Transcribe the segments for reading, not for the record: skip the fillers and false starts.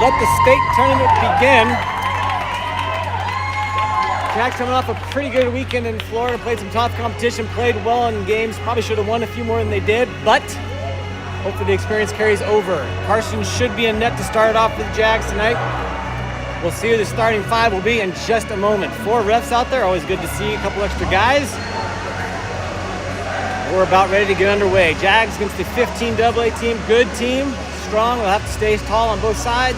let the state tournament begin. Jack's coming off a pretty good weekend in Florida, played some tough competition, played well in games, probably should have won a few more than they did, but hopefully the experience carries over. Carson should be in net to start off for the Jags tonight. We'll see who the starting five will be in just a moment. 4 refs out there, always good to see a couple extra guys. We're about ready to get underway. Jags against the 15 AA team, good team, strong. We'll have to stay tall on both sides.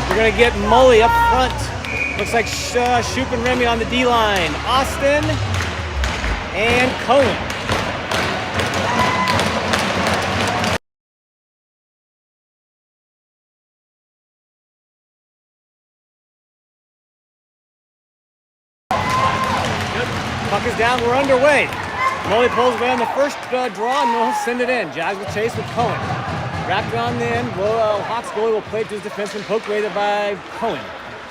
We're gonna get Mully up front. Looks like Shoop and Remy on the D-line. Austin and Cohen. Puck is down, we're underway. Mully pulls away on the first draw and he'll send it in. Jags will chase with Cohen. Wrapped around the end. Hawks goalie will play to his defenseman, poked away by Cohen.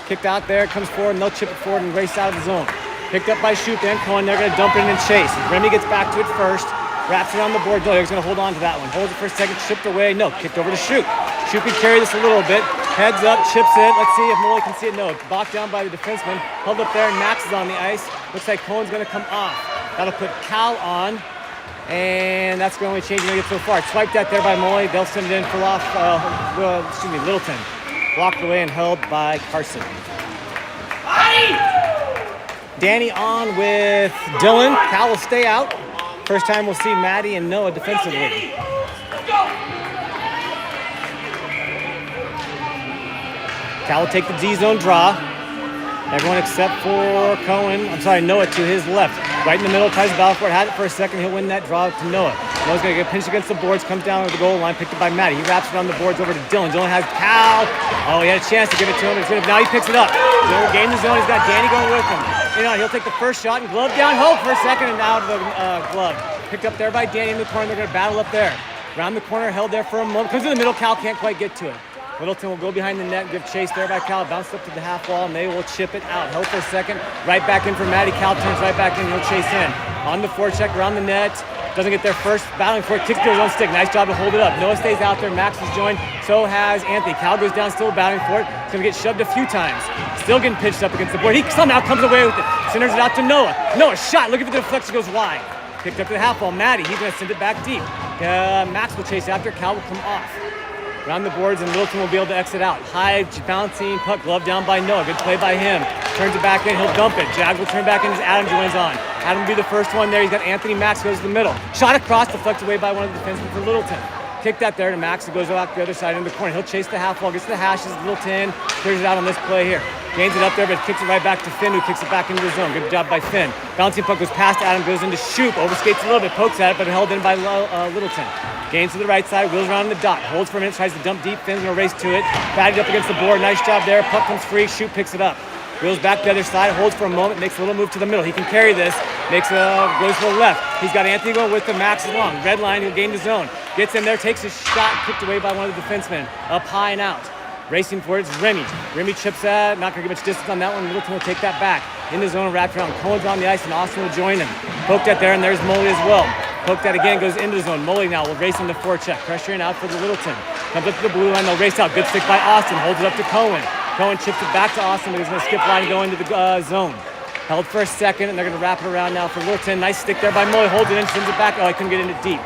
Kicked out there, comes forward, and they'll chip it forward and race out of the zone. Picked up by Shoop and Cohen. They're going to dump it in and chase. Remy gets back to it first. Wraps around the board. He's going to hold on to that one. Holds it for a second, chipped away. No, kicked over to Shoop. Shoop can carry this a little bit. Heads up, chips it. Let's see if Mully can see it. No, it's blocked down by the defenseman. Held up there, and Max is on the ice. Looks like Cohen's going to come off. That'll put Cal on. And that's the only change we're going to get so far. Swiped that there by Mully. They'll send it in for Littleton. Blocked away and held by Carson. Danny on with Dylan. Cal will stay out. First time we'll see Maddie and Noah defensively. Cal will take the D-zone draw. Everyone except for Noah to his left. Right in the middle, tries to battle for it. Had it for a second. He'll win that draw to Noah. Noah's going to get pinched against the boards. Comes down to the goal line. Picked up by Maddie. He wraps it on the boards over to Dylan. Dylan has Cal. Oh, he had a chance to give it to him. Now he picks it up. Dylan gained the zone. He's got Danny going with him. He'll take the first shot and glove down. Hold for a second and out of the glove. Picked up there by Danny in the corner. They're going to battle up there. Round the corner, held there for a moment. Comes in the middle. Cal can't quite get to it. Littleton will go behind the net and give chase there by Cal. Bounced up to the half wall, and they will chip it out. Held for a second. Right back in for Maddie. Cal turns right back in. He'll chase in. On the forecheck, around the net. Doesn't get there first. Battling for it. Kicks to his own stick. Nice job to hold it up. Noah stays out there. Max is joined. So has Anthony. Cal goes down, still battling for it. He's going to get shoved a few times. Still getting pitched up against the board. He somehow comes away with it. Centers it out to Noah. Noah shot. Look at the deflection. Goes wide. Picked up to the half wall. Maddie. He's going to send it back deep. Max will chase after. Cal will come off. Around the boards, and Littleton will be able to exit out. High bouncing puck, glove down by Noah. Good play by him. Turns it back in, he'll dump it. Jag will turn back in as Adam joins on. Adam will be the first one there. He's got Anthony. Max goes to the middle. Shot across, deflected away by one of the defensemen for Littleton. Kick that there to Max, who goes out the other side in the corner. He'll chase the half wall, gets to the hashes. Littleton clears it out on this play here. Gains it up there, but kicks it right back to Finn, who kicks it back into the zone. Good job by Finn. Bouncing puck goes past Adam, goes into Shoop. Overskates a little bit, pokes at it, but held in by Littleton. Gains to the right side, wheels around the dot. Holds for a minute, tries to dump deep. Finn's gonna race to it. Batted up against the board. Nice job there. Puck comes free. Shoop picks it up. Wheels back to the other side, holds for a moment, makes a little move to the middle. He can carry this. Goes to the left. He's got Anthony going with him. Max is long. Red line, he'll gain the zone. Gets in there, takes his shot, kicked away by one of the defensemen. Up high and out. Racing for it's Remy. Remy chips that. Not gonna get much distance on that one. Littleton will take that back. In the zone, wrapped around. Cohen's on the ice, and Austin will join him. Poked at there, and there's Mully as well. Poked that again, goes into the zone. Mully now will race in the forecheck. Pressuring out for the Littleton. Comes up to the blue line, they'll race out. Good stick by Austin. Holds it up to Cohen. Cohen chips it back to Austin, but he's gonna skip line and go into the zone. Held for a second, and they're gonna wrap it around now for Littleton. Nice stick there by Mully. Holds it in, sends it back. Oh, he couldn't get in it deep.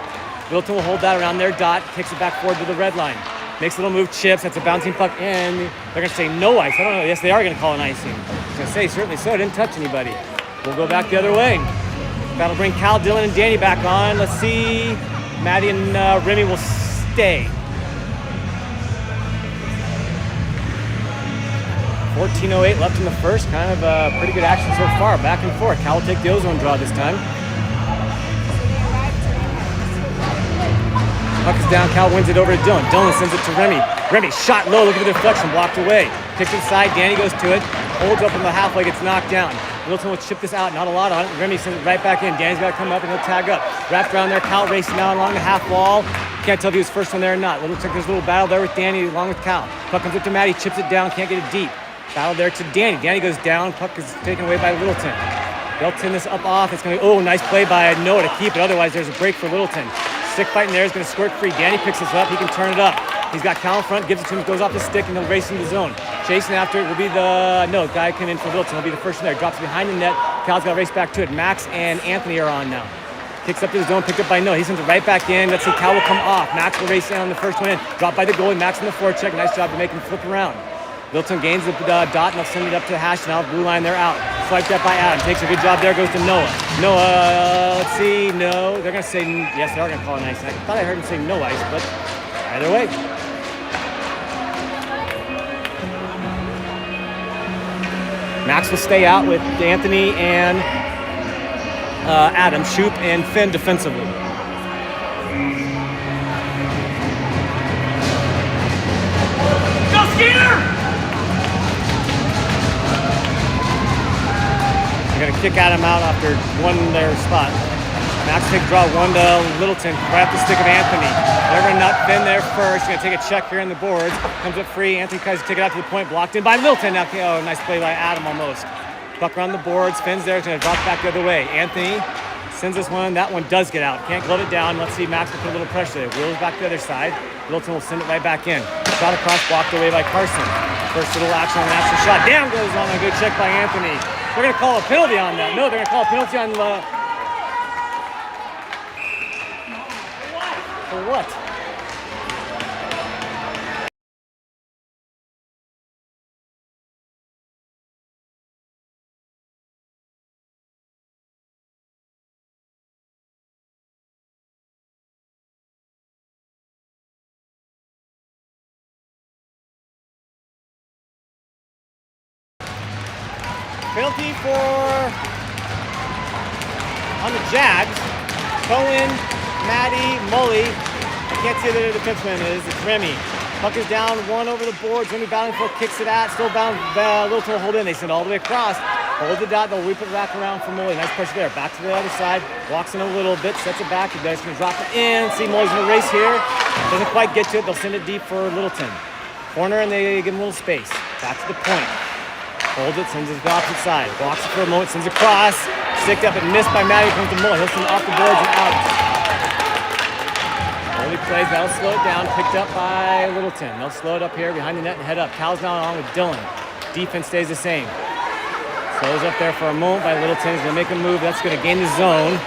Littleton will hold that around their dot. Kicks it back forward to the red line. Makes a little move, chips. That's a bouncing puck in. They're gonna say no ice. I don't know. Yes, they are gonna call an icing. I was gonna say certainly so. Didn't touch anybody. We'll go back the other way. That'll bring Cal, Dylan, and Danny back on. Let's see. Maddie and Remy will stay. 14:08 left in the first. Kind of pretty good action so far. Back and forth. Cal will take the ozone draw this time. Puck is down. Cal wins it over to Dylan. Dylan sends it to Remy. Remy shot low. Look at the deflection. Blocked away. Kicked inside. Danny goes to it. Holds up in the halfway. Gets knocked down. Littleton will chip this out. Not a lot on it. Remy sends it right back in. Danny's got to come up and he'll tag up. Wrapped around there. Cal racing down along the half wall. Can't tell if he was first one there or not. Looks like there's a little battle there with Danny along with Cal. Puck comes up to Maddie. Chips it down. Can't get it deep. Battle there to Danny. Danny goes down. Puck is taken away by Littleton. They'll turn this up off. It's going to be, nice play by Noah to keep it. Otherwise, there's a break for Littleton. stick fight in there. He's going to squirt free. Danny picks this up. He can turn it up. He's got Cal in front, gives it to him, goes off the stick, and he'll race into the zone. Chasing after it will be guy came in for Littleton. He'll be the first in there. Drops behind the net. Cal's got to race back to it. Max and Anthony are on now. Kicks up to the zone, picked up by Noah. He sends it right back in. Let's see, Cal will come off. Max will race in on the first one in. Dropped by the goalie. Max on the forecheck. Nice job to make him flip around. Littleton gains the dot, and they'll send it up to the hash. Now blue line, they're out. Swiped up by Adam. Takes a good job there. Goes to Noah. Noah, let's see. No, they're going to say, yes, they are going to call it ice. I thought I heard him say no ice, but either way. Max will stay out with Anthony and Adam, Shoop, and Finn defensively. Go, Skeeter! They're going to kick Adam out after one their spot. Max takes draw one to Littleton, right off the stick of Anthony. They're going to nut Finn there first. Going to take a check here in the boards. Comes up free. Anthony tries to take it out to the point. Blocked in by Littleton. Now, oh, nice play by Adam almost. Puck around the boards. Finn's there. He's going to drop back the other way. Anthony sends this one. That one does get out. Can't glove it down. Let's see. Max will put a little pressure there. Wheels back to the other side. Littleton will send it right back in. Shot across, blocked away by Carson. First little action on the actual shot. Down goes on a good check by Anthony. They're going to call a penalty on that. No, they're going to call a penalty on for what? Penalty on the Jags. Cohen, Maddie, Mully. I can't see who the defenseman is. It's Remy. Puck is down, one over the boards. Remy battling for it, kicks it out. Still bound. Littleton will hold in. They send it all the way across. Hold the dot. They'll whip it back around for Mully. Nice pressure there. Back to the other side. Walks in a little bit. Sets it back. The guy's going to drop it in. See, Mully's going to race here. Doesn't quite get to it. They'll send it deep for Littleton. Corner, and they give him a little space. Back to the point. Holds it, sends it to the opposite side. Blocks it for a moment, sends it across. Sticked up and missed by Matty. Comes to Mully. He'll send it off the boards and out. Early plays, that'll slow it down. Picked up by Littleton. They'll slow it up here behind the net and head up. Cal's now on with Dylan. Defense stays the same. Slows up there for a moment by Littleton. He's going to make a move. That's going to gain the zone.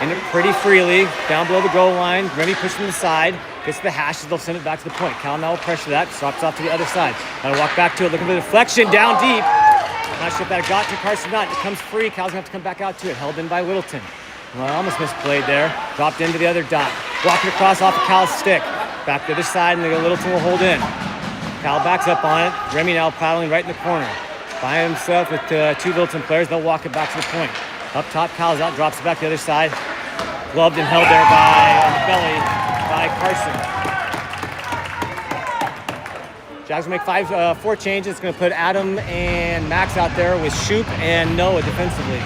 In it pretty freely. Down below the goal line. Remy pushed from the side. Gets to the hashes. They'll send it back to the point. Cal now will pressure that. Drops off to the other side. Gotta walk back to it. Looking for the deflection. Down deep. Not sure if that got to Carson or not. It comes free. Cal's going to have to come back out to it. Held in by Littleton. Well, almost misplayed there. Dropped into the other dot. Walking across off of Cal's stick. Back to the other side, and Littleton will hold in. Cal backs up on it. Remy now paddling right in the corner. By himself with two Littleton players. They'll walk it back to the point. Up top, Cal's out. Drops it back to the other side. Gloved and held there on the belly by Carson. Jags will make four changes. It's going to put Adam and Max out there with Shoop and Noah defensively.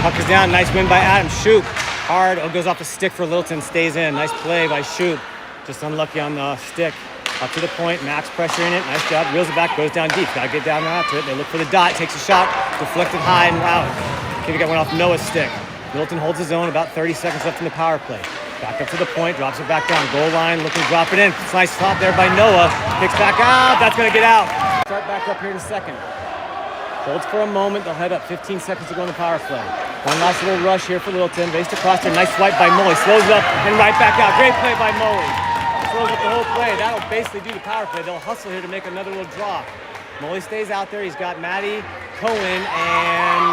Puck is down. Nice win by Adam. Shoop. Hard. Oh, goes off the stick for Littleton. Stays in. Nice play by Shoop. Just unlucky on the stick. Up to the point, Max pressuring it, nice job, reels it back, goes down deep, gotta get down out to it. They look for the dot, takes a shot, deflected high and out. I think it went off Noah's stick. Littleton holds his own, about 30 seconds left in the power play. Back up to the point, drops it back down, goal line, looking to drop it in. Nice stop there by Noah, kicks back out, that's gonna get out. Start back up here in a second. Holds for a moment, they'll head up, 15 seconds to go in the power play. One last little rush here for Littleton, raced across there, nice swipe by Mully, slows it up and right back out. Great play by Mully. Throws up the whole play. That'll basically do the power play. They'll hustle here to make another little draw. Mully stays out there. He's got Maddie, Cohen, and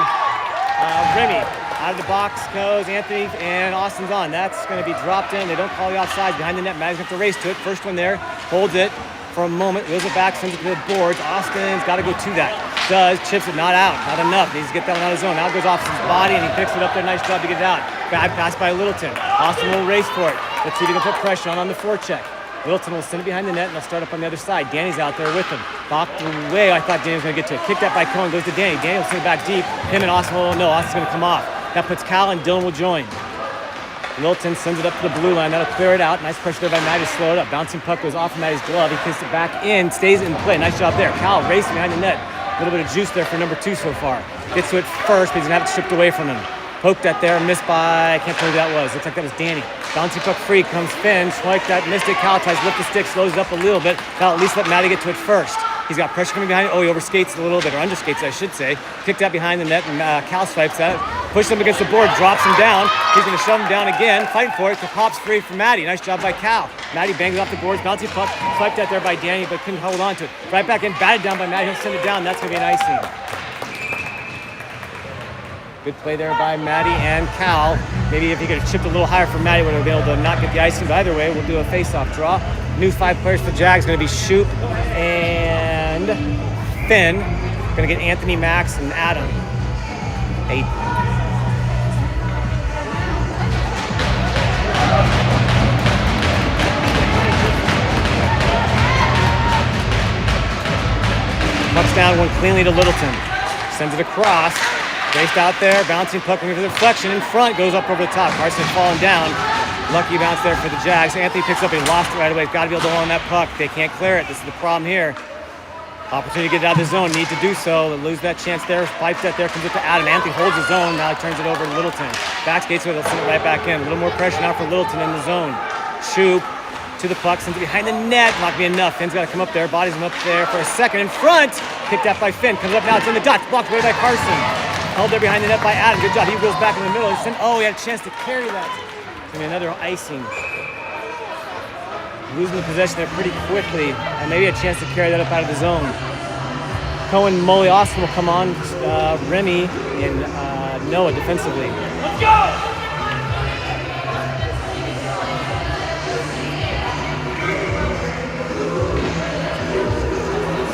Remy. Out of the box goes Anthony, and Austin's on. That's going to be dropped in. They don't call the outside. Behind the net, Maddie's going to have to race to it. First one there. Holds it for a moment. Wheels it back, sends it to the boards. Austin's got to go to that. Does. Chips it. Not out. Not enough. Needs to get that one out of his zone. Now it goes off his body, and he picks it up there. Nice job to get it out. Bad pass by Littleton. Austin will race for it. Let's see if he can put pressure on the forecheck. Littleton will send it behind the net, and they'll start up on the other side. Danny's out there with him. Blocked away. I thought Danny was going to get to it. Kicked out by Cohen. Goes to Danny. Danny will send it back deep. Him and Austin will know. Austin's going to come off. That puts Cal and Dylan will join. Littleton sends it up to the blue line. That'll clear it out. Nice pressure there by Maddie to slow it up. Bouncing puck goes off of Maddie's glove. He kicks it back in, stays in play. Nice job there. Cal racing behind the net. A little bit of juice there for number 2 so far. Gets to it first, but he's gonna have it stripped away from him. Poked that there, missed by, I can't tell who that was. Looks like that was Danny. Bouncing puck free, comes Finn. Swipe that, missed it. Cal tries to lift the stick, slows it up a little bit. Cal at least let Maddie get to it first. He's got pressure coming behind it. Oh, he overskates a little bit, or underskates, I should say. Kicked that behind the net, and Cal swipes that. Pushes him against the board, drops him down. He's going to shove him down again. Fighting for it. The pops free for Maddie. Nice job by Cal. Maddie bangs off the boards. Bouncing puck. Swiped that there by Danny, but couldn't hold on to it. Right back in, batted down by Maddie. He'll send it down. That's going to be an icing. Good play there by Maddie and Cal. Maybe if he could have chipped a little higher for Maddie, would have been able to not get the icing. But either way, we'll do a face-off draw. New 5 players for Jags. Going to be Shoop and Finn. Going to get Anthony, Max, and Adam. 8. Puck's down, one cleanly to Littleton. Sends it across. Raced out there, bouncing puck, looking for the deflection in front, goes up over the top. Carson falling down. Lucky bounce there for the Jags. Anthony picks up and he lost it right away. He's got to be able to hold on that puck. They can't clear it. This is the problem here. Opportunity to get it out of the zone. Need to do so. They lose that chance there. Pipes that there. Comes up to Adam. Anthony holds the zone. Now he turns it over to Littleton. Back skates with it. They'll send it right back in. A little more pressure now for Littleton in the zone. Shoop to the puck. Sends it behind the net. Not be enough. Finn's got to come up there. Bodies him up there for a second. In front. Kicked out by Finn. Comes up now. It's in the dots. Blocked away by Carson. Held there behind the net by Adam. Good job. He goes back in the middle. Oh, he had a chance to carry that. It's going to be another icing. Losing the possession there pretty quickly. And maybe a chance to carry that up out of the zone. Cohen, Molly, Austin will come on. Remy and Noah defensively. Let's go!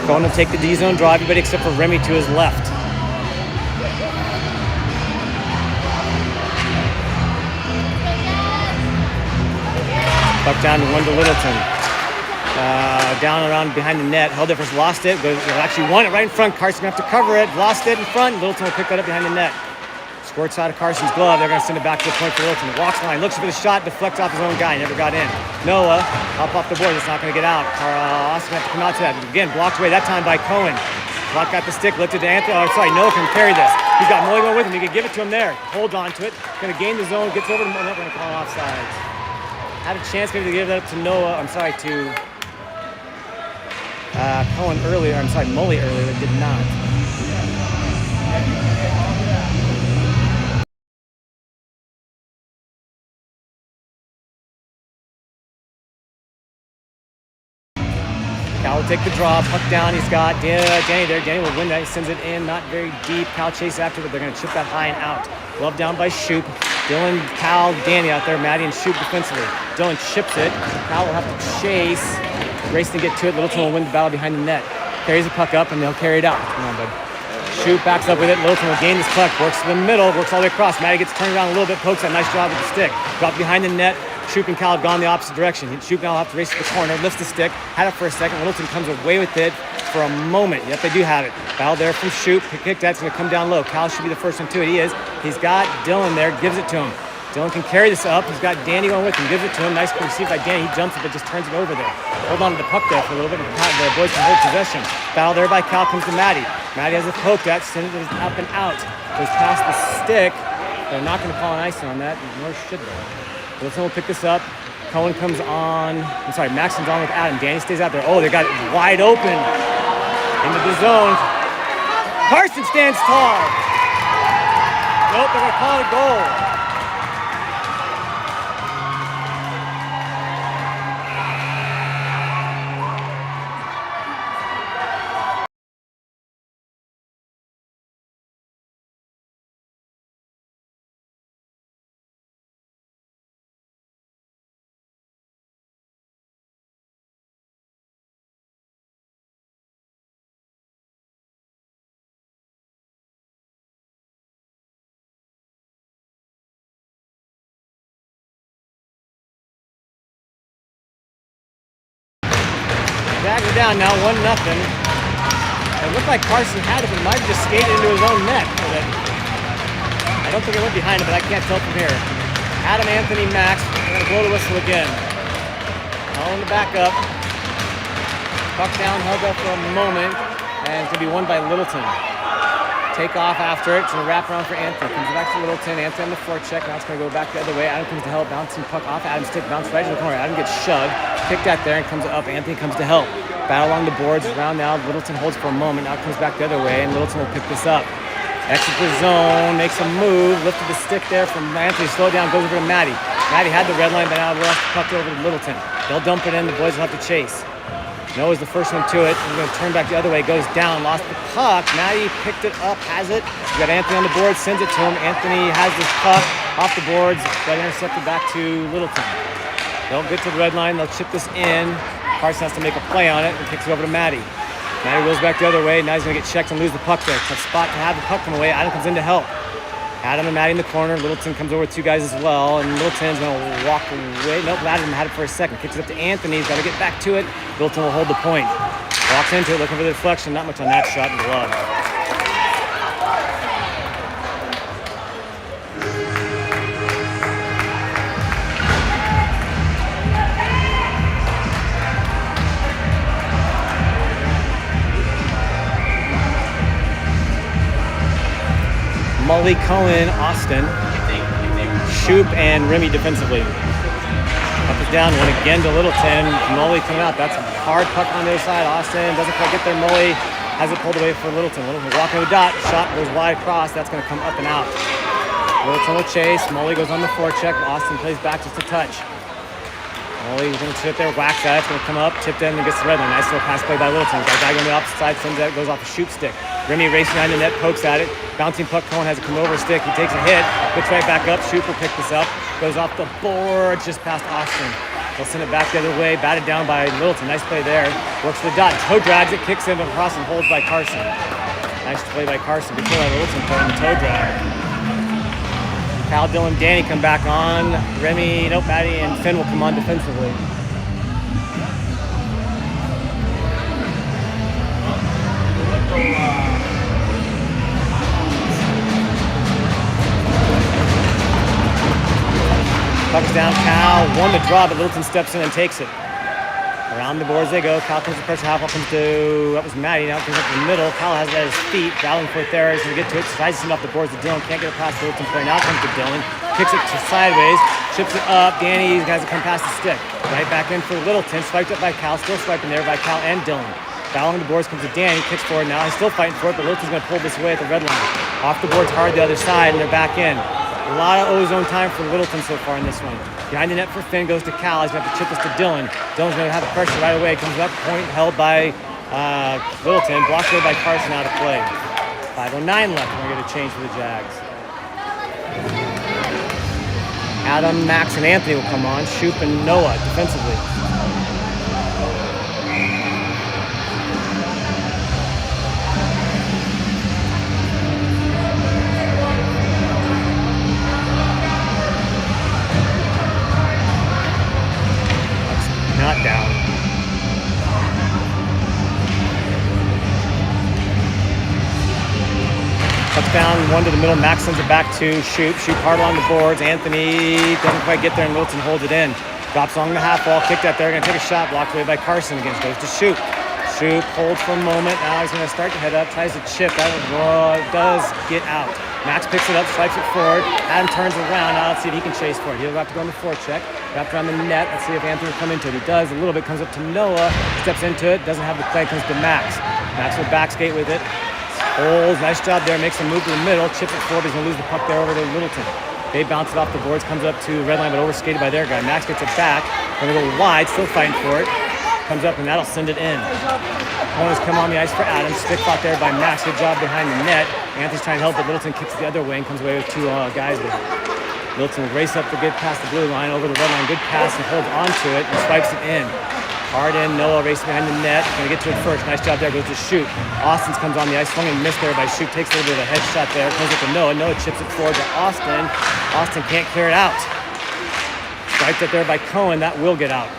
Cohen will take the D zone draw. Everybody except for Remy to his left. Puck down to one to Littleton. Down around behind the net. Held it first, lost it. Actually won it right in front. Carson going to have to cover it. Lost it in front. Littleton will pick that up behind the net. Squirts out of Carson's glove. They're going to send it back to the point for Littleton. Walks the line. Looks for the shot. Deflects off his own guy. Never got in. Noah up off the board. It's not going to get out. Austin going to have to come out to that. Again, blocked away. That time by Cohen. Block got the stick. Lifted to Anthony. Oh, sorry. Noah can carry this. He's got Molly going with him. He can give it to him there. Holds on to it. Going to gain the zone. Gets over to Molly. Going to call offsides. Had a chance maybe to give that up to Noah. To Cohen earlier. Molly earlier. That did not. Cal will take the draw, puck down. He's got Danny there. Danny will win that. He sends it in, not very deep. Cal chases after, but they're going to chip that high and out. Glove down by Shoop. Dylan, Cal, Danny out there. Maddie and Shoop defensively. Dylan chips it. Cal will have to chase. Racing to get to it. Littleton will win the battle behind the net. Carries the puck up, and they'll carry it out. Come on, bud. Shoop backs up with it. Littleton will gain this puck. Works to the middle. Works all the way across. Maddie gets turned around a little bit. Pokes that. Nice job with the stick. Dropped behind the net. Shoop and Cal have gone the opposite direction. Shoop now will have to race to the corner. Lifts the stick. Had it for a second. Littleton comes away with it for a moment. Yep, they do have it. Foul there from Shoop. Kick that's going to come down low. Cal should be the first one to it. He is. He's got Dylan there. Gives it to him. Dylan can carry this up. He's got Danny going with him. Gives it to him. Nice receive by Danny. He jumps it, but just turns it over there. Hold on to the puck there for a little bit. The boys can hold possession. Foul there by Cal. Comes to Maddie. Maddie has a poke that. Sends it up and out. Goes past the stick. They're not going to call an icing on that, nor should they. Littleton will pick this up. Cohen comes on. Max comes on with Adam. Danny stays out there. Oh, they got it wide open. Into the zone. Carson stands tall. Nope, they're going to call it a goal. Jags are down now, 1-0. It looked like Carson had it, but might have just skated into his own net. I don't think it went behind it, but I can't tell from here. Adam, Anthony, Max. We're going to blow the whistle again. On the back up. Puck down, held up for a moment, and it's going to be won by Littleton. Take off after it. It's going to wrap around for Anthony. Comes back to Littleton. Anthony on the forecheck. Now it's going to go back the other way. Adam comes to help. Bouncing puck off. Adam's stick bounce right to the corner. Adam gets shoved. Picked that there and comes up. Anthony comes to help. Battle along the boards. Around now. Littleton holds for a moment. Now it comes back the other way, and Littleton will pick this up. Exit the zone. Makes a move. Lifted the stick there from Anthony. Slow down. Goes over to Maddie. Maddie had the red line, but now lost the puck over to Littleton. They'll dump it in. The boys will have to chase. Noah's the first one to it. We're going to turn back the other way. Goes down. Lost the puck. Maddie picked it up. Has it. We got Anthony on the board. Sends it to him. Anthony has this puck off the boards. Got intercepted back to Littleton. They'll get to the red line. They'll chip this in. Carson has to make a play on it and kicks it over to Maddie. Maddie goes back the other way. Now he's going to get checked and lose the puck there. Tough spot to have the puck come away. Adam comes in to help. Adam and Maddie in the corner. Littleton comes over with two guys as well, and Littleton's going to walk away. Nope, Adam had it for a second. Kicks it up to Anthony. He's got to get back to it. Littleton will hold the point. Walks into it, looking for the deflection. Not much on that shot and glove. Mully, Cohen, Austin, Shoop, and Remy defensively. Up is down, one again to Littleton. Mully coming out. That's a hard puck on the other side. Austin doesn't quite get there. Mully has it pulled away for Littleton. Littleton walking the dot. Shot goes wide across. That's going to come up and out. Littleton will chase. Mully goes on the forecheck. Austin plays back just a touch. Mully's going to sit there, whacks at it. It's going to come up, tipped in, and gets the red line. Nice little pass play by Littleton. Got a guy going to the opposite side, sends it, goes off a Shoop stick. Remy racing behind the net, pokes at it. Bouncing puck, Cohen has a come over stick. He takes a hit, gets right back up. Shoop will pick this up. Goes off the board, just past Austin. They'll send it back the other way, batted down by Littleton. Nice play there. Works the dot, toe drags it, kicks in across and holds by Carson. Nice play by Carson. Before that, Littleton playing the toe drag. Cal, Dylan, Danny come back on. Remy, nope, Maddie, and Finn will come on defensively. Puck's down, Cal won the draw, but Littleton steps in and takes it. Around the boards they go. Cal comes to pressure half, comes to, that was Maddie, now comes up to the middle. Cal has it at his feet, battling for it there. He's going to get to it, tries to send off the boards to Dylan, can't get it past Littleton play. Now comes to Dylan, kicks it to sideways, chips it up. Danny has to come past the stick. Right back in for Littleton, swiped up by Cal, still swiping there by Cal and Dylan. Battling the boards comes to Danny, kicks forward now. He's still fighting for it, but Littleton's going to pull this away at the red line. Off the boards hard the other side, and they're back in. A lot of ozone time for Littleton so far in this one. Behind the net for Finn, goes to Cal. He's going to have to chip this to Dylan. Dylan's going to have the pressure right away. Comes up, point held by Littleton. Blocked away by Carson, out of play. 5:09 left. We're going to get a change for the Jags. Adam, Max, and Anthony will come on. Shoop and Noah defensively. Not down. Touchdown, one to the middle. Max sends it back to Shoop. Shoop hard along the boards. Anthony doesn't quite get there, and Littleton holds it in. Drops along the half wall. Kicked out there. Going to take a shot. Blocked away by Carson. Again, goes to Shoop. Shoop holds for a moment. Now he's going to start to head up. Tries to chip. That does get out. Max picks it up, swipes it forward. Adam turns around. Now let's see if he can chase for it. He'll have to go on the forecheck. Wrapped around the net. Let's see if Anthony will come into it. He does a little bit. Comes up to Noah. Steps into it. Doesn't have the play. Comes to Max. Max will back skate with it. Holds. Nice job there. Makes a move to the middle. Chips it forward. He's going to lose the puck there over to Littleton. They bounce it off the boards. Comes up to red line, but overskated by their guy. Max gets it back. Going to go wide. Still fighting for it. Comes up, and that'll send it in. Opponents come on the ice for Adams. Stick fought there by Max. Good job behind the net. Anthony's trying to help, but Littleton kicks the other way and comes away with two guys with it. Littleton will race up to get past the blue line, over the red line. Good pass and holds onto it and swipes it in. Hard in. Noah racing behind the net. Going to get to it first. Nice job there. Goes to Shoop. Austin comes on the ice. Swung and missed there by Shoop. Takes a little bit of a headshot there. Comes up to Noah. Noah chips it forward to Austin. Austin can't clear it out. Swiped it there by Cohen. That will get out.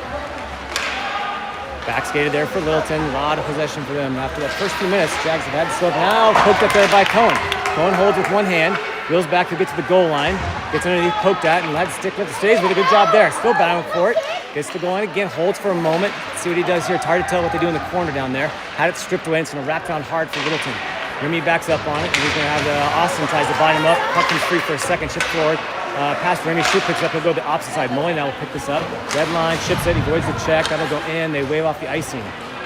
Back skated there for Littleton. A lot of possession for them. After that first few minutes, Jags have had to slow now. Poked up there by Cohen. Cohen holds with one hand. Wheels back to get to the goal line. Gets underneath, poked at, and had to stick with it. Stays with a good job there. Still battling for it. Gets to the goal line again, holds for a moment. See what he does here. It's hard to tell what they do in the corner down there. Had it stripped away, and it's going to wrap around hard for Littleton. Remy backs up on it, and he's going to have Austin tries to bind him up. Puck comes free for a second, chip forward. Pass Remy, shoot picks up, he'll go to the opposite side. Mully now will pick this up. Red line, chips it, he avoids the check. That'll go in, they wave off the icing.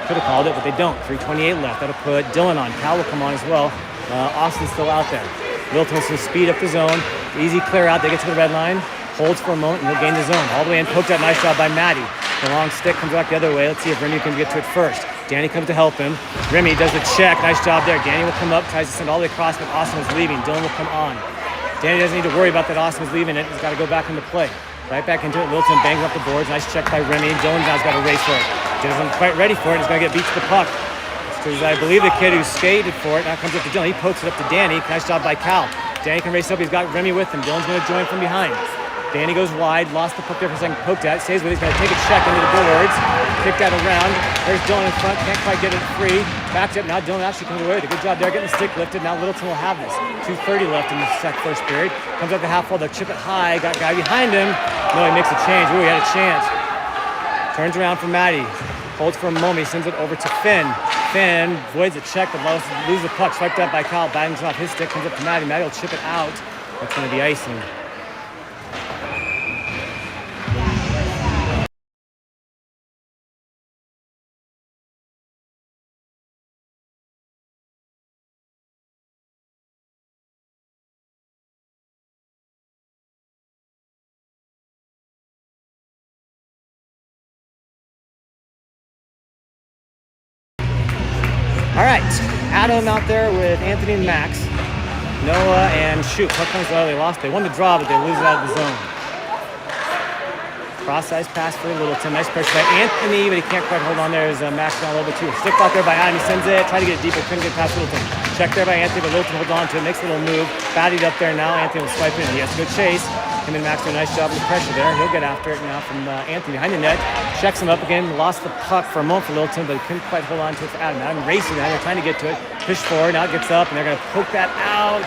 Could have called it, but they don't. 3:28 left. That'll put Dylan on. Cal will come on as well. Austin's still out there. Littleton will speed up the zone. Easy clear out. They get to the red line. Holds for a moment, and he'll gain the zone. All the way in, poked out. Nice job by Maddie. The long stick comes back the other way. Let's see if Remy can get to it first. Danny comes to help him. Remy does the check. Nice job there. Danny will come up, tries to send all the way across, but Austin is leaving. Dylan will come on. Danny doesn't need to worry about that. Austin is leaving it. He's got to go back into play. Right back into it. Littleton bangs up the boards. Nice check by Remy. Dylan now's got to race for it. Isn't quite ready for it. He's going to get beat to the puck. Because I believe the kid who skated for it now comes up to Dylan. He pokes it up to Danny. Nice job by Cal. Danny can race up. He's got Remy with him. Dylan's going to join from behind. Danny goes wide. Lost the puck there for a second. Poked at it. Stays with it. He's going to take a check into the boards. Kick that around. There's Dylan in front. Can't quite get it free. Backs up. Now Dylan actually comes away with a good job there. Getting the stick lifted. Now Littleton will have this. 2:30 left in the first period. Comes up the half wall. They'll chip it high. Got a guy behind him. No, he makes a change. Ooh, he had a chance. Turns around for Maddie. Holds for a moment. He sends it over to Finn. Finn voids a check, but loses the puck. Swiped up by Kyle. Bangs off his stick. Comes up to Maddie. Maddie will chip it out. That's going to be icing. All right, Adam out there with Anthony and Max. Noah and shoot, puck comes out. They lost. They won the draw, but they lose it out of the zone. Cross-ice pass for Littleton. Nice pressure by Anthony, but he can't quite hold on there. As Max down a little bit too. Stick out there by Adam. He sends it. Tried to get it deep, but couldn't get past Littleton. Check there by Anthony, but Littleton holds on to it. Makes a little move. Battied up there now. Anthony will swipe in. He has a good chase. Him and Max do a nice job with the pressure there. He'll get after it now from Anthony behind the net. Checks him up again. Lost the puck for a moment for Littleton, but couldn't quite hold on to it for Adam. Adam racing now. They're trying to get to it. Push forward. Now it gets up, and they're going to poke that out.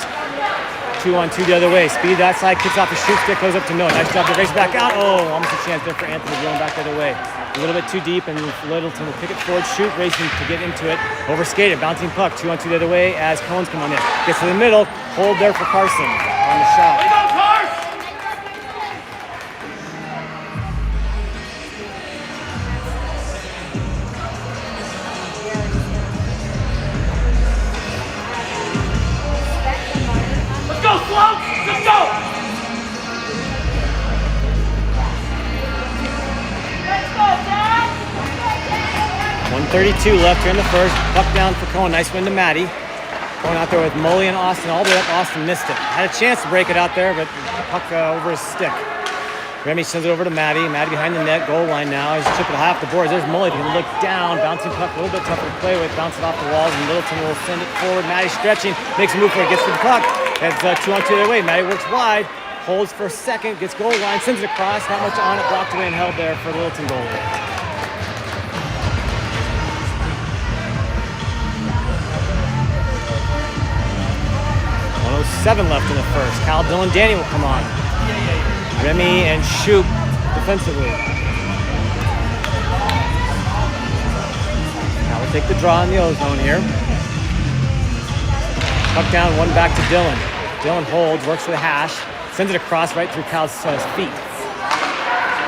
2-on-2 the other way. Speed that side. Kicks off the shoot stick. Goes up to Noah. Nice job to race back out. Oh, almost a chance there for Anthony going back the other way. A little bit too deep, and Littleton will pick it forward. Shoot, racing to get into it. Overskated. Bouncing puck. 2-on-2 the other way as Cohen's come on in. Gets to the middle. Hold there for Carson on the shot. Let's go! 1:32 left here in the first. Puck down for Cohen. Nice win to Maddie. Going out there with Mully and Austin all the way up. Austin missed it. Had a chance to break it out there, but the puck over his stick. Remy sends it over to Maddie. Maddie behind the net. Goal line now. He's chipping half the boards. There's Mully. He can look down. Bouncing puck a little bit tougher to play with. Bounce it off the walls, and Littleton will send it forward. Maddie stretching. Makes a move for it. Gets to the puck. It's 2-on-2 the other way. Maddie works wide. Holds for a second. Gets goal line. Sends it across. Not much on it. Blocked away and held there for the Littleton goal. 1:07 left in the first. Cal, Dylan, Danny will come on. Remy and Shoop defensively. Now we'll take the draw in the O-zone here. Puck down, one back to Dylan. Dylan holds, works for the hash. Sends it across right through Cal's feet.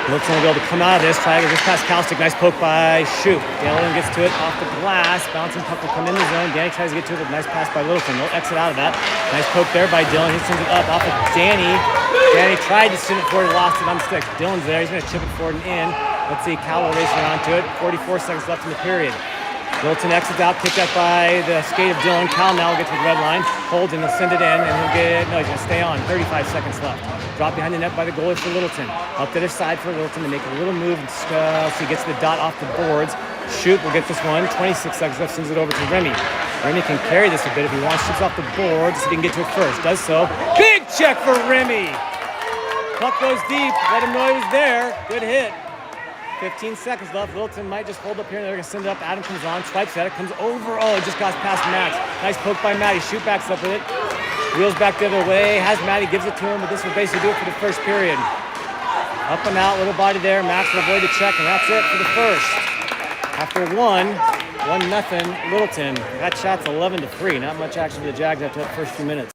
Littleton will be able to come out of this. Try to get this past Cal stick. Nice poke by Shoop. Dylan gets to it off the glass. Bouncing puck will come in the zone. Danny tries to get to it with a nice pass by Littleton. They'll exit out of that. Nice poke there by Dylan. He sends it up off of Danny. Danny tried to send it forward, lost it on the stick. Dylan's there. He's going to chip it forward and in. Let's see. Cal will race around to it. 44 seconds left in the period. Littleton exits out, picked up by the skate of Dylan. Cal now will get to the red line, holds and he'll send it in, and he'll get it. No, he's going to stay on. 35 seconds left. Drop behind the net by the goalie for Littleton. Up to their side for Littleton to make a little move. So he gets the dot off the boards. Shoot will get this one. 26 seconds left, sends it over to Remy. Remy can carry this a bit if he wants. Shoots off the boards so he can get to it first. Does so. Big check for Remy. Puck goes deep. Let him know he was there. Good hit. 15 seconds left. Littleton might just hold up here and they're going to send it up. Adam comes on, swipes at it, comes over. Oh, it just got past Max. Nice poke by Maddie. Shoot backs up with it. Wheels back the other way. Has Maddie, gives it to him, but this will basically do it for the first period. Up and out, little body there. Max will avoid the check, and that's it for the first. After 1-0, Littleton. That shot's 11-3. Not much action for the Jags after that first few minutes.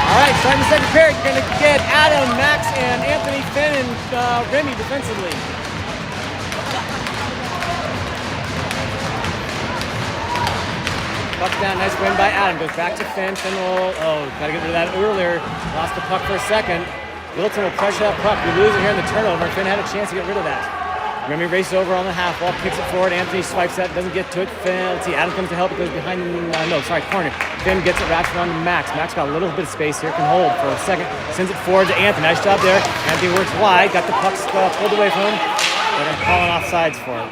All right, starting the second period, you're going to get Adam, Max, and Anthony, Finn, and Remy defensively. Puck down, nice win by Adam. Goes back to Finn. Finn will, got to get rid of that earlier. Lost the puck for a second. Littleton will pressure that puck. We lose it here in the turnover. Finn had a chance to get rid of that. Remy races over on the half wall, kicks it forward. Anthony swipes that, doesn't get to it. Finn, let's see, Adam comes to help. It goes behind, corner. Finn gets it, wraps around to Max. Max got a little bit of space here, can hold for a second. Sends it forward to Anthony. Nice job there. Anthony works wide, got the puck pulled away from him. They're calling off sides for it.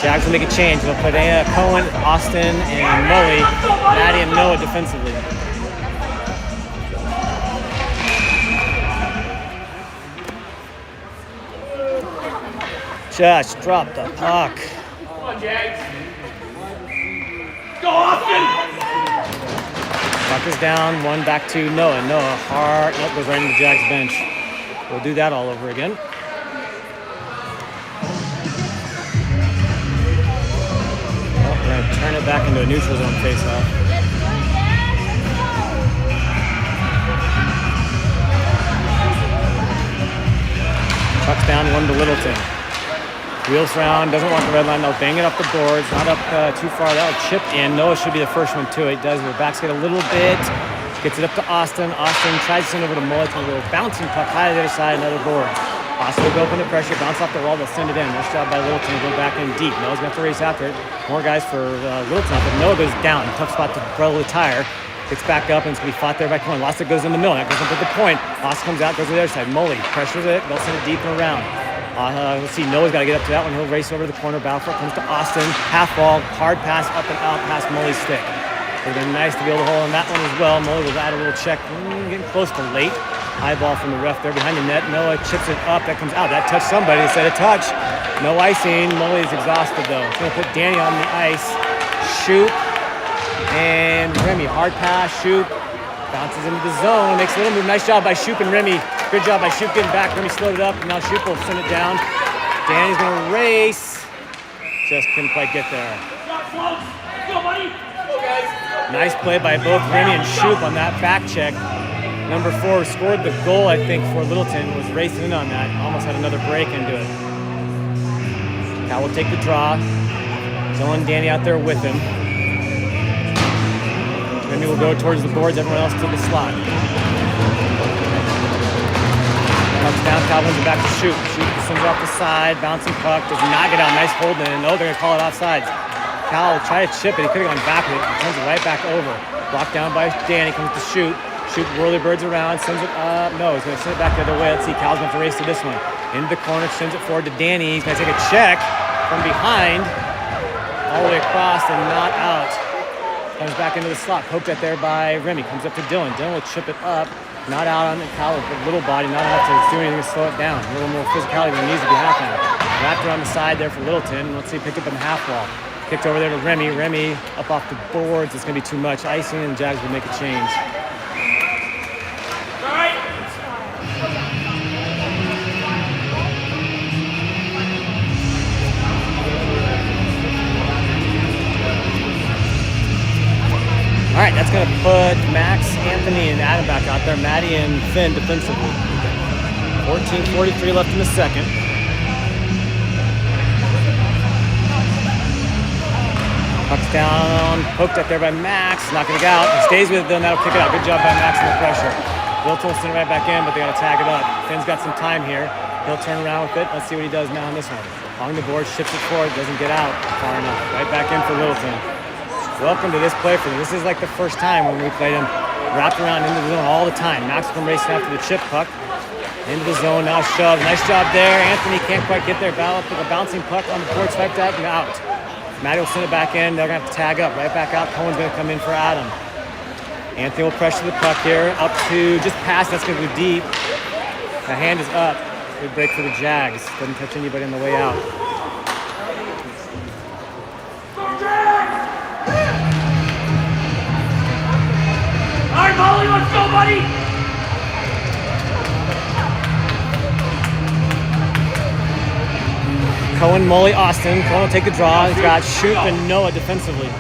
Jags will make a change. They'll put Cohen, Austin, and Mully, Maddie, and Noah defensively. Just drop the puck. Come on, Jags. Go, Austin! Puck is down. One back to Noah. Noah hard. Nope, goes right into the Jags bench. We'll do that all over again. Turn it back into a neutral zone face-off. Puck's down, one to Littleton. Wheels round, doesn't want the red line. They'll bang it up the boards, not up too far. That'll chip in. Noah should be the first one to it. He does. The backs get a little bit. Gets it up to Austin. Austin tries to send over to Mullet. A little bouncing puck high to the other side, another board. Austin will go up under pressure, bounce off the wall, they'll send it in. Nice job by Littleton to go back in deep. Noah's going to have to race after it. More guys for Littleton, but Noah goes down. Tough spot to roll the tire. Gets back up, and it's going to be fought there by Cohen. Lost it goes in the middle. That goes up at the point. Austin comes out, goes to the other side. Mully pressures it. They'll send it deep and around. Let's see, Noah's got to get up to that one. He'll race over to the corner. Battlefront comes to Austin. Half ball, hard pass up and out past Mully's stick. It would have been nice to be able to hold on that one as well. Mully will add a little check. Getting close to late. High ball from the ref there behind the net. Noah chips it up. That comes out. That touched somebody instead of touch. No icing. Mully is exhausted though. He's going to put Danny on the ice. Shoot. And Remy. Hard pass. Shoot. Bounces into the zone. Makes a little move. Nice job by Shoop and Remy. Good job by Shoop getting back. Remy slowed it up. And now Shoop will send it down. Danny's going to race. Just couldn't quite get there. Go, buddy. Nice play by both Remy and Shoop on that back check. Number 4 scored the goal, I think, for Littleton. Was racing in on that. Almost had another break into it. Cal will take the draw. Dylan, Danny out there with him. Remy will go towards the boards. Everyone else to the slot. Comes down. Cal wins it back to Shoop. Shoop sends it off the side. Bouncing puck. Does not get out. Nice hold in. Oh, they're going to call it offsides. Cal will try to chip it. He could have gone back with it. He turns it right back over. Blocked down by Danny. Comes to Shoop. Shoop whirly-birds around. Sends it up. No, he's going to send it back the other way. Let's see. Cal's going to race to this one. Into the corner. Sends it forward to Danny. He's going to take a check from behind. All the way across and not out. Comes back into the slot. Poked at there by Remy. Comes up to Dylan. Dylan will chip it up. Not out on the Cal with a little body. Not enough to do anything to slow it down. A little more physicality than needs to be happening. Wrapped around the side there for Littleton. Let's see. Picked up on the half wall. Kicked over there to Remy. Remy up off the boards. It's going to be too much icing, and the Jags will make a change. All right, that's going to put Max, Anthony, and Adam back out there. Maddie and Finn defensively. 14:43 left in the second. Puck's down, poked at there by Max. Not going to get out. He stays with it, then that'll kick it out. Good job by Max in the pressure. Littleton will send it right back in, but they got to tag it up. Finn's got some time here. He'll turn around with it. Let's see what he does now on this one. Along the board, ships it forward, doesn't get out far enough. Right back in for Littleton. Welcome to this play for them. This is like the first time when we played him wrapped around into the zone all the time. Max will come racing after the chip puck. Into the zone, now shove. Nice job there. Anthony can't quite get there. A bouncing puck on the board, swiped out and out. Maddie will send it back in. They're going to have to tag up. Right back out. Cohen's going to come in for Adam. Anthony will pressure the puck here. Up to just past. That's going to go deep. The hand is up. Good break for the Jags. Doesn't touch anybody on the way out. All right, Molly, let's go, buddy. Cohen, Molly, Austin. Cohen will take the draw. He's got Shoop and Noah defensively.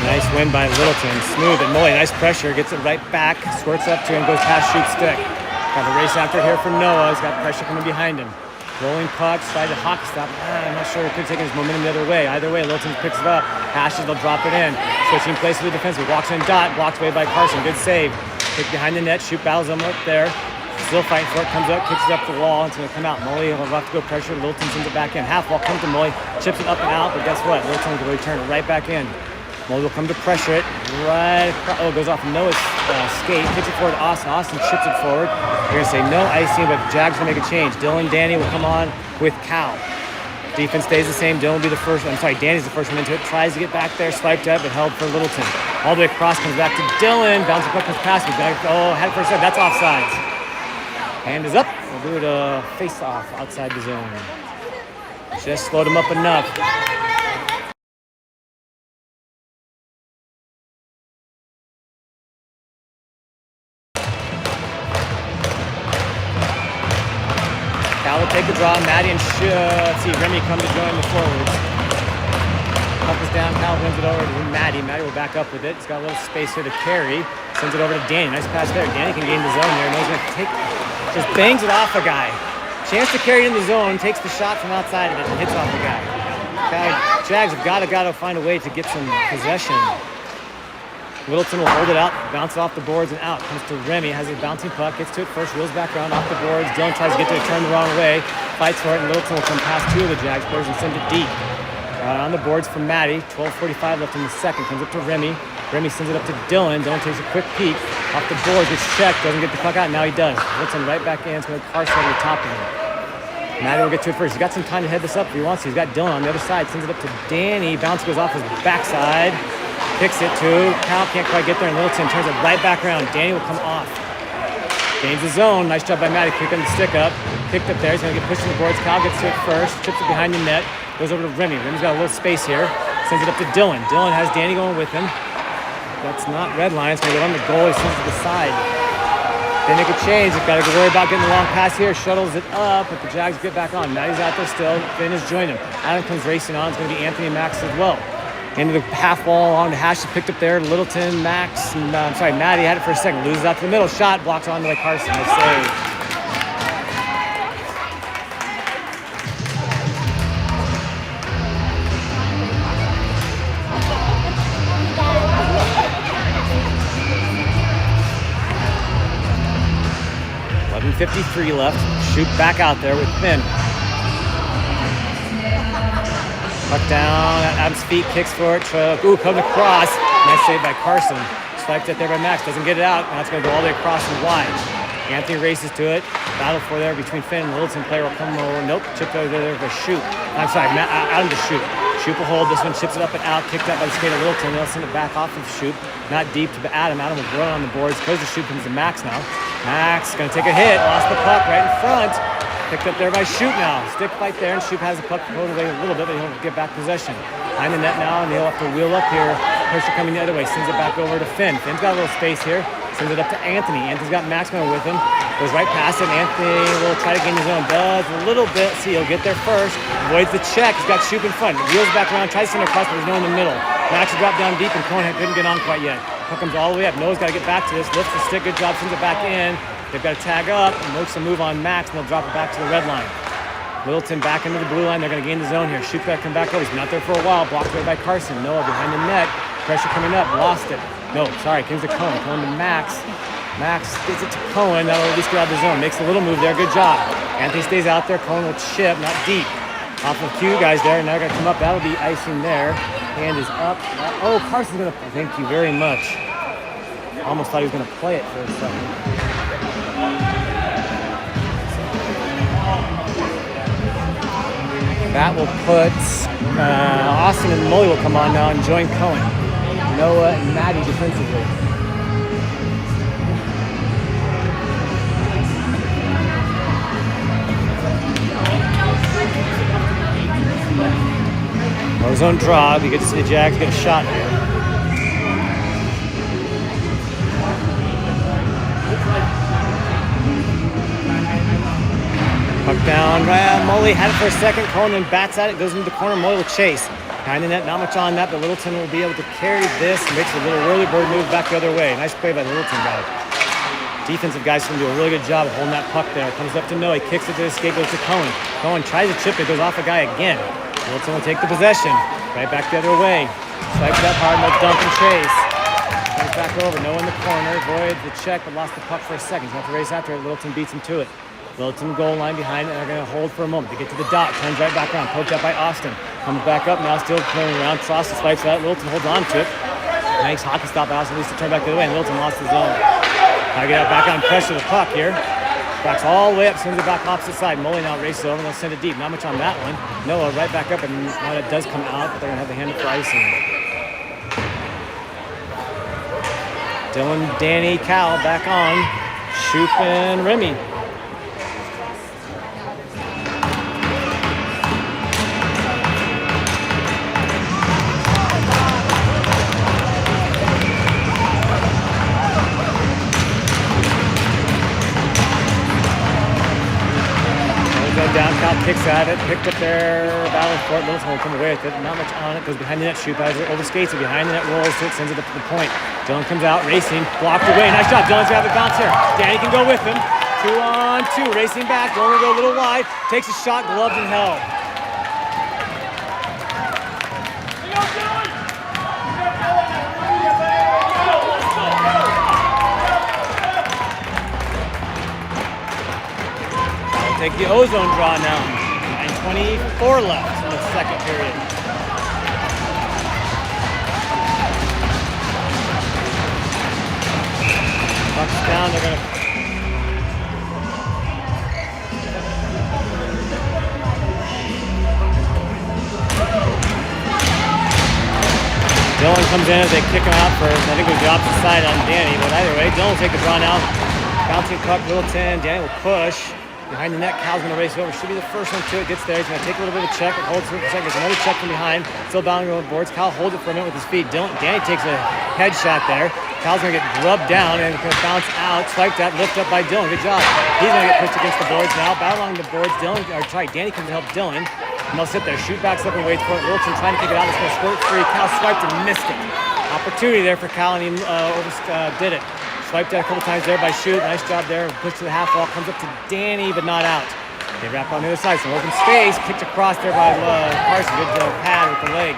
Nice win by Littleton. Smooth and Molly. Nice pressure. Gets it right back. Squirts up to him. Goes past Shoop's stick. Got a race after here for Noah. He's got pressure coming behind him. Rolling puck. Slide to hockey stop. I'm not sure. He could have taken his momentum the other way. Either way, Littleton picks it up. Hashes. They'll drop it in. Switching places with the defense. Walks in dot. Blocked away by Carson. Good save. Kick behind the net, Shoop battles him up there. Still fighting for it, comes up, kicks it up the wall. It's going to come out. Molly will have to go pressure. Littleton sends it back in. Half wall comes to Molly, chips it up and out, but guess what? Littleton will return it right back in. Molly will come to pressure it. Right across. Oh, it goes off Noah's skate. Kicks it forward to Austin. Austin chips it forward. They're going to say no icing, but the Jags will make a change. Dylan, Danny will come on with Cal. Defense stays the same. Dylan will be the first. Danny's the first one into it. Tries to get back there, swiped up, but held for Littleton. All the way across, comes back to Dylan. Bouncing puck comes past me. Had it for a second. That's offsides. Hand is up. We'll do it a face-off outside the zone. Just slowed him up enough. Cal will take the draw. Maddie and let's see, Remy come to join the forwards. Puck is down. Cal wins it over to Maddie. Maddie will back up with it. He's got a little space here to carry. Sends it over to Danny. Nice pass there. Danny can gain the zone there. Knows he's going to take it. Just bangs it off a guy. Chance to carry it in the zone. Takes the shot from outside of it and hits off the guy. Jags have got to find a way to get some possession. Littleton will hold it out, bounce it off the boards and out. Comes to Remy, has a bouncing puck, gets to it first, wheels back around off the boards. Dylan tries to get to it, turn the wrong way, fights for it, and Littleton will come past two of the Jags players and send it deep. On the boards from Maddie, 12:45 left in the second, comes up to Remy. Remy sends it up to Dylan. Dylan takes a quick peek off the boards, gets checked, doesn't get the puck out, now he does. Littleton right back in, it's going to Carson over the top of him. Maddie will get to it first. He's got some time to head this up if he wants to. He's got Dylan on the other side, sends it up to Danny. Bounce goes off his backside. Picks it too. Cal can't quite get there, and Littleton turns it right back around. Danny will come off. Gains the zone. Nice job by Maddie. Picking the stick up. Kicked up there. He's going to get pushed in the boards. Cal gets to it first. Chips it behind the net. Goes over to Remy. Remy's got a little space here. Sends it up to Dylan. Dylan has Danny going with him. That's not red line. It's going to go on the goal. He sends it to the side. Then they could change. They've got to worry about getting the long pass here. Shuttles it up, but the Jags get back on. Maddie's out there still. Finn has joined him. Adam comes racing on. It's going to be Anthony and Max as well. Into the half wall along the hash is picked up there. Littleton, Max, and Maddie had it for a second. Loses out to the middle. Shot blocked onto by Carson. Nice save. .53 left. Shoot back out there with Finn. Puck down at Adam's feet, kicks for it. Ooh, coming across. Nice save by Carson. Swiped it there by Max. Doesn't get it out. Now it's going to go all the way across and wide. Anthony races to it. Battle for there between Finn and Littleton. Player will come over. Nope. Chipped over there for Shoot. I'm sorry, Adam to Shoot. Shoot will hold. This one chips it up and out. Kicked up by the skater Littleton. They'll send it back off of Shoot. Not deep to Adam. Adam will run on the boards. Goes to Shoot. Comes to Max now. Max going to take a hit. Lost the puck right in front. Picked up there by Shoot now. Stick fight there, and Shoot has the puck pulled away a little bit, but he'll get back possession. Behind the net now, and he'll have to wheel up here. Pressure coming the other way. Sends it back over to Finn. Finn's got a little space here. Sends it up to Anthony. Anthony's got Max going with him. Goes right past him. Anthony will try to gain his own. Does a little bit. See, he'll get there first. Avoids the check. He's got Shoot in front. Wheels back around. Tries to send across, but there's no one in the middle. Max has dropped down deep, and Cohen couldn't get on quite yet. Puck comes all the way up. Noah's got to get back to this. Lifts the stick. Good job. Sends it back in. They've got to tag up. And makes a move on Max, and they'll drop it back to the red line. Littleton back into the blue line. They're going to gain the zone here. Shoot back, come back over. He's been out there for a while. Blocked away by Carson. Noah behind the net. Pressure coming up. Lost it. No, sorry. Gives it to Cohen. Cohen to Max. Max gets it to Cohen. That'll at least get out of the zone. Makes a little move there. Good job. Anthony stays out there. Cohen will chip, not deep. Off of Q guys there. Now they're going to come up. That'll be icing there. Hand is up. Oh, Carson's going to. Thank you very much. Almost thought he was going to play it for a second. That will put Austin and Molly will come on now and join Cohen. Noah and Maddie defensively. Zone draw. We get to see the Jags get a shot here. Puck down. Molly had it for a second. Cohen then bats at it. Goes into the corner. Molly will chase. Behind the net. Not much on that, but Littleton will be able to carry this. Makes a little whirly bird move back the other way. Nice play by the Littleton guy. Defensive guys can do a really good job of holding that puck there. Comes up to Noah. He kicks it to the skate. Goes to Cohen. Cohen tries to chip it. Goes off the guy again. Littleton will take the possession. Right back the other way. Swipes up hard. No dump and chase. Comes back over. Noah in the corner. Avoids the check, but lost the puck for a second. He's going to have to race after it. Littleton beats him to it. Littleton goal line behind it, and they're going to hold for a moment. They get to the dot, turns right back around, poked up by Austin. Comes back up, now still clearing around. Frost swipes that. Littleton holds on to it. Nice hockey stop by Austin, at least to turn back the other way, and Littleton lost his zone. Gotta get out back on pressure the puck here. Backs all the way up, sends it back opposite side. Molly now races over, and they'll send it deep. Not much on that one. Noah right back up, and now that does come out, but they're going to have the hand for icing. Dylan, Danny, Cal back on. Shoop and Remy. Down, Cal kicks at it, picked up there, battling for it. Littleton will come away with it. Not much on it, goes behind the net, Shoot has it, over skates it, behind the net, rolls to it, sends it up to the point. Dylan comes out, racing, blocked away. Nice shot. Dylan's gonna have a bounce here. Danny can go with him. 2-on-2, racing back. Dylan will go a little wide, takes a shot, gloves in hell. Take the ozone draw now. 9:24 left in the second period. Puck's down, they're gonna. Dylan comes in as they kick him out first. I think it was the opposite side on Danny, but either way, Dylan will take the draw now. Bouncing puck, Littleton, Danny will push. Behind the net, Cal's going to race over. Should be the first one to it. Gets there. He's going to take a little bit of a check. Holds for a second. There's another check from behind. Still bounding over the boards. Cal holds it for a minute with his feet. Danny takes a headshot there. Cal's going to get rubbed down and going to bounce out. Swiped at, lift up by Dylan. Good job. He's going to get pushed against the boards now. Battle along the boards. Danny comes to help Dylan. And they'll sit there. Shoot backs up and waits for it. Littleton trying to kick it out. It's going to squirt free. Cal swiped and missed it. Opportunity there for Cal, and he did it. Swiped out a couple times there by Shoot. Nice job there. Pushed to the half wall. Comes up to Danny, but not out. They wrap on the other side. Some open space. Kicked across there by Carson. Good pad with the leg.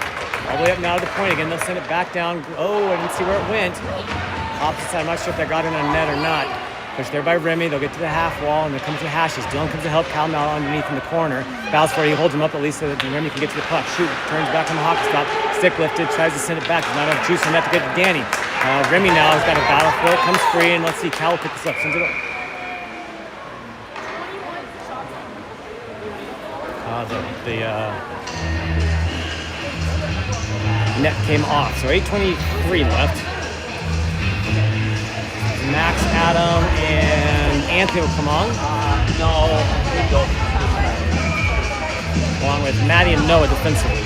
All the way up now to the point again. They'll send it back down. Oh, I didn't see where it went. Opposite side. I'm not sure if that got in on net or not. Pushed there by Remy. They'll get to the half wall, and they come to the hashes. Dylan comes to help Cal now underneath in the corner. Battles for it. He holds him up at least so that Remy can get to the puck. Shoot. Turns back on the hockey stop. Stick lifted. Tries to send it back. There's not enough juice on that to get to Danny. Remy now has got a battle for it. Comes free, and let's see. Cal will pick this up. Sends it up. The net came off. So 8:23 left. Max, Adam, and Anthony will come on. No, we don't. Along with Maddie and Noah defensively.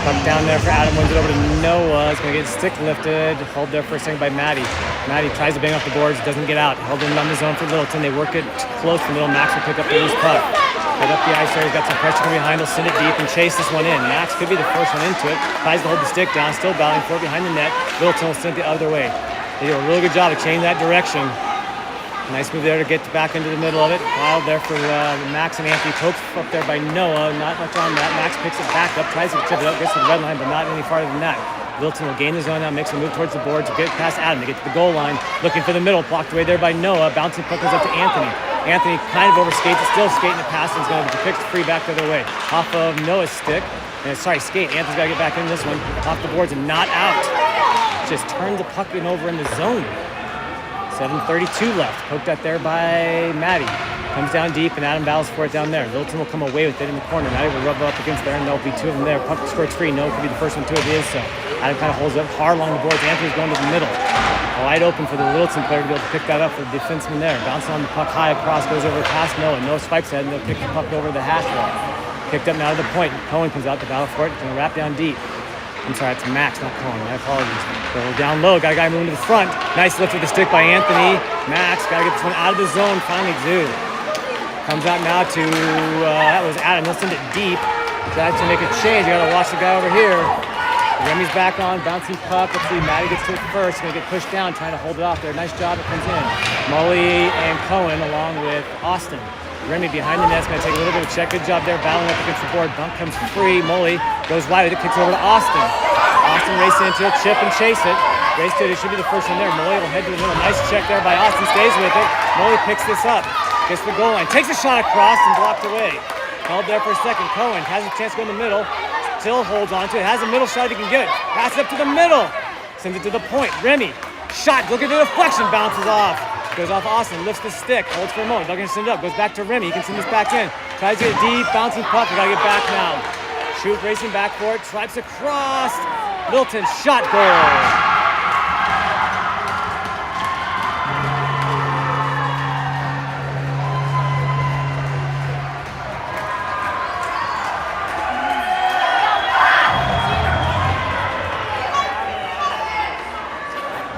Puck down there for Adam, wins it over to Noah. He's going to get stick lifted. Hold there for a second by Maddie. Maddie tries to bang off the boards, doesn't get out. Held in on the zone for Littleton. They work it close to middle. Max will pick up the loose puck. Get up the ice there. He's got some pressure from behind. He'll send it deep and chase this one in. Max could be the first one into it. Tries to hold the stick down. Still battling for it behind the net. Littleton will send it the other way. They do a really good job of changing that direction. Nice move there to get back into the middle of it. Wild there for Max and Anthony. Pokes up there by Noah. Not much on that. Max picks it back up. Tries to chip it up. Gets to the red line, but not any farther than that. Littleton will gain the zone now. Makes a move towards the boards. Get past Adam. They get to the goal line. Looking for the middle. Blocked away there by Noah. Bouncing puck goes up to Anthony. Anthony kind of overskates. It's still skating the pass. And is going to be picked free back the other way. Off of Noah's stick. Skate. Anthony's got to get back in this one. Off the boards and not out. Just turned the puck in over in the zone. 7:32 left. Poked out there by Maddie. Comes down deep, and Adam battles for it down there. Littleton will come away with it in the corner. Maddie will rub up against there, and there'll be two of them there. Puck squirts free. Noah could be the first one to it. He is so. Adam kind of holds up hard along the boards. Anthony's going to the middle. Wide open for the Littleton player to be able to pick that up for the defenseman there. Bouncing on the puck high across, goes over past Noah. Noah swipes ahead, and they'll pick the puck over the hash wall. Picked up now to the point. Cohen comes out to battle for it. Going to wrap down deep. I'm sorry, it's Max, not Cohen. My apologies. So down low, got a guy moving to the front. Nice lift with the stick by Anthony. Max, got to get this one out of the zone. Finally, Zoo. Comes out now to, that was Adam. He'll send it deep. Tries to make a change. You got to watch the guy over here. Remy's back on, bouncing puck. Let's see, Maddie gets to it first. Going to get pushed down, trying to hold it off there. Nice job, it comes in. Molly and Cohen along with Austin. Remy behind the net's going to take a little bit of check. Good job there, battling up against the board. Bunk comes free. Molly goes wide. It kicks over to Austin. Austin races into it, chip and chase it. Race to it. It should be the first one there. Molly will head to the middle. Nice check there by Austin. Stays with it. Molly picks this up. Gets the goal line. Takes a shot across and blocked away. Held there for a second. Cohen has a chance to go in the middle. Still holds on to it. Has a middle shot if he can get it. Pass it up to the middle. Sends it to the point. Remy. Shot. Look at the deflection. Bounces off. Goes off Austin, lifts the stick, holds for a moment. They're going to send it up, goes back to Remy. He can send this back in. Tries to get deep, bouncing puck. We got to get back now. Shoot, racing back for it, swipes across. Littleton, shot, goal.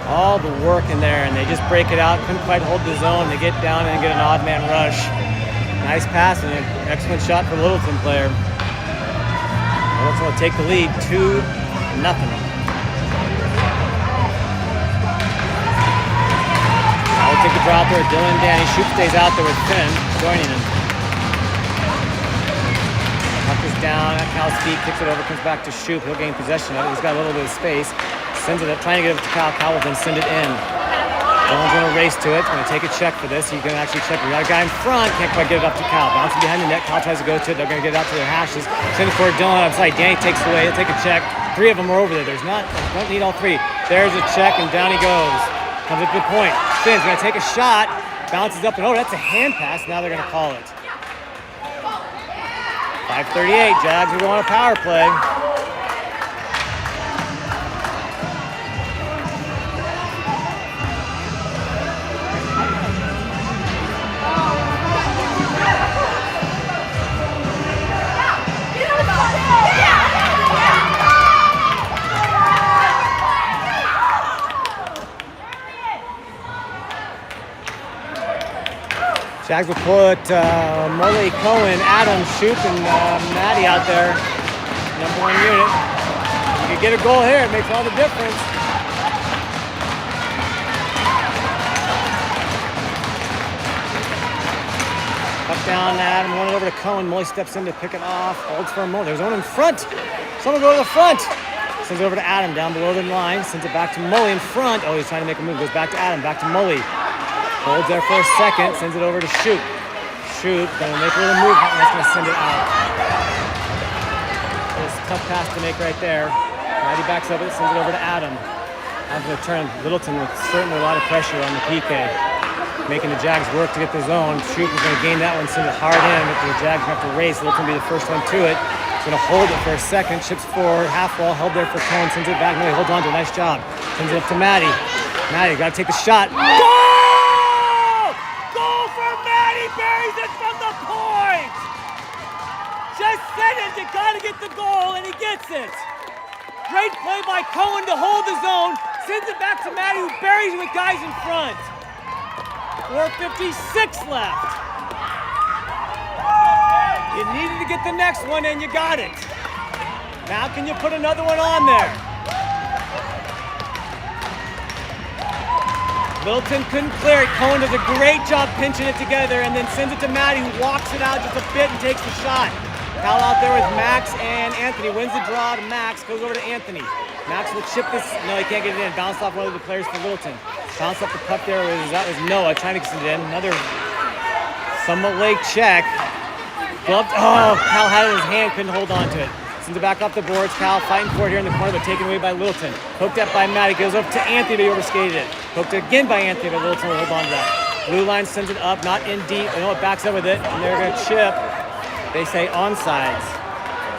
All the work in there, and they just break it out. Couldn't quite hold the zone. They get down and get an odd man rush. Nice pass and an excellent shot for Littleton player. Littleton will take the lead 2-0. Now we'll take the draw out there with Dylan and Danny. Shoot stays out there with Finn joining him. Puck is down at Cal's feet, kicks it over, comes back to Shoop. He'll gain possession of it. He's got a little bit of space. Sends it up, trying to get it to Cal. Cal will then send it in. Dylan's going to race to it. Going to take a check for this. He's going to actually check. We got a guy in front. Can't quite get it up to Cal. Bouncing behind the net. Cal tries to go to it. They're going to get it out to their hashes. Send it for Dylan outside. Danny takes it away. He'll take a check. 3 of them are over there. Don't need all 3. There's a check, and down he goes. Comes up to the point. Spins. Going to take a shot. Bounces up, and that's a hand pass. Now they're going to call it. 5:38. Jags are going to power play. Jags will put Mully, Cohen, Adam, Shoop, and Maddie out there. Number 1 unit. If you can get a goal here, it makes all the difference. Up down Adam, won it over to Cohen. Mully steps in to pick it off. Holds for a moment. There's one in front. Someone go to the front. Sends it over to Adam down below the line. Sends it back to Mully in front. Oh, he's trying to make a move. Goes back to Adam, back to Mully. Holds there for a second. Sends it over to Shoop. Shoop gonna make a little move. That's gonna send it out. It's a tough pass to make right there. Maddie backs up it, sends it over to Adam. Adam's gonna turn. Littleton with certainly a lot of pressure on the PK. Making the Jags work to get the zone. Shoop is gonna gain that one, send it hard in. But the Jags have to race. Littleton will be the first one to it. Gonna hold it for a second, chips forward, half wall, held there for Cohen, sends it back. Mully holds on to it, nice job. Sends it up to Maddie. Maddie, gotta take the shot. Goal! Goal for Maddie, buries it from the point! Just said it, you gotta get the goal, and he gets it. Great play by Cohen to hold the zone, sends it back to Maddie, who buries it with guys in front. 4:56 left. You needed to get the next one, and you got it. Now can you put another one on there? Littleton couldn't clear it. Cohen does a great job pinching it together and then sends it to Maddie, who walks it out just a bit and takes the shot. Cal out there with Max and Anthony. Wins the draw to Max, goes over to Anthony. Max will chip this. No, he can't get it in. Bounced off one of the players for Littleton. Bounced up the puck there. That was Noah trying to get it in. Another somewhat late check. Gloved. Oh, Cal had it in his hand, couldn't hold on to it. Sends it back up the boards. Cal fighting for it here in the corner, but taken away by Littleton. Poked up by Maddie, goes up to Anthony, but he overskated it. Poked again by Anthony, but Littleton will hold on to that. Blue line sends it up, not in deep. I know it backs up with it, and they're going to chip. They say onside.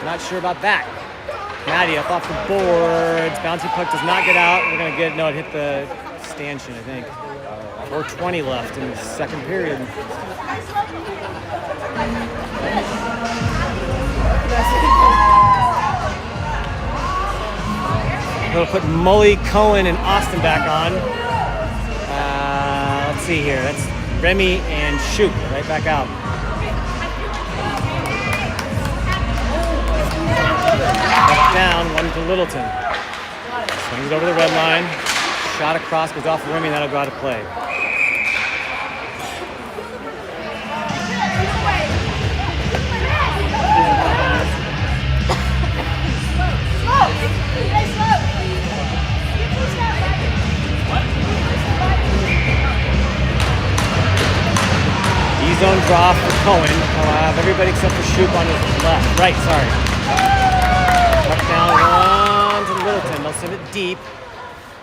Not sure about that. Maddie up off the boards. Bouncy puck does not get out. We're going to get, no, it hit the stanchion, I think. 4:20 left in the second period. We'll put Mully, Cohen, and Austin back on. Let's see here. That's Remy and Shoop right back out. Back down, one to Littleton. Swings it over the red line. Shot across, goes off of Remy, and that'll go out of play. D-zone draw for Cohen. I'll have everybody except for Shoop on his left. Right, sorry. Up down one to Littleton. They'll send it deep.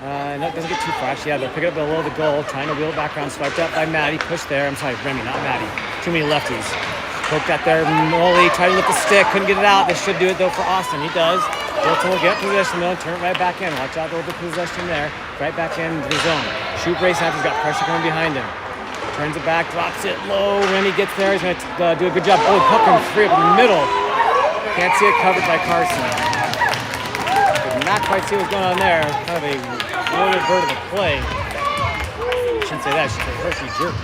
No, it doesn't get too far. Actually, yeah, they'll pick it up below the goal. Trying to wheel it back around. Swiped up by Maddie. Pushed there. I'm sorry, Remy, not Maddie. Too many lefties. Poked out there. Mully tried to lift the stick. Couldn't get it out. They should do it, though, for Austin. He does. Littleton will get possession, though. Turn it right back in. Watch out, though, with the possession there. Right back into the zone. Shoop race after he's got pressure coming behind him. Turns it back, drops it low. Remy gets there. He's going to do a good job. Oh, puck comes free up in the middle. Can't see it covered by Carson. Did not quite see what's going on there. Kind of a loaded bird of a play. Shouldn't say that. I should say Hershey jerky.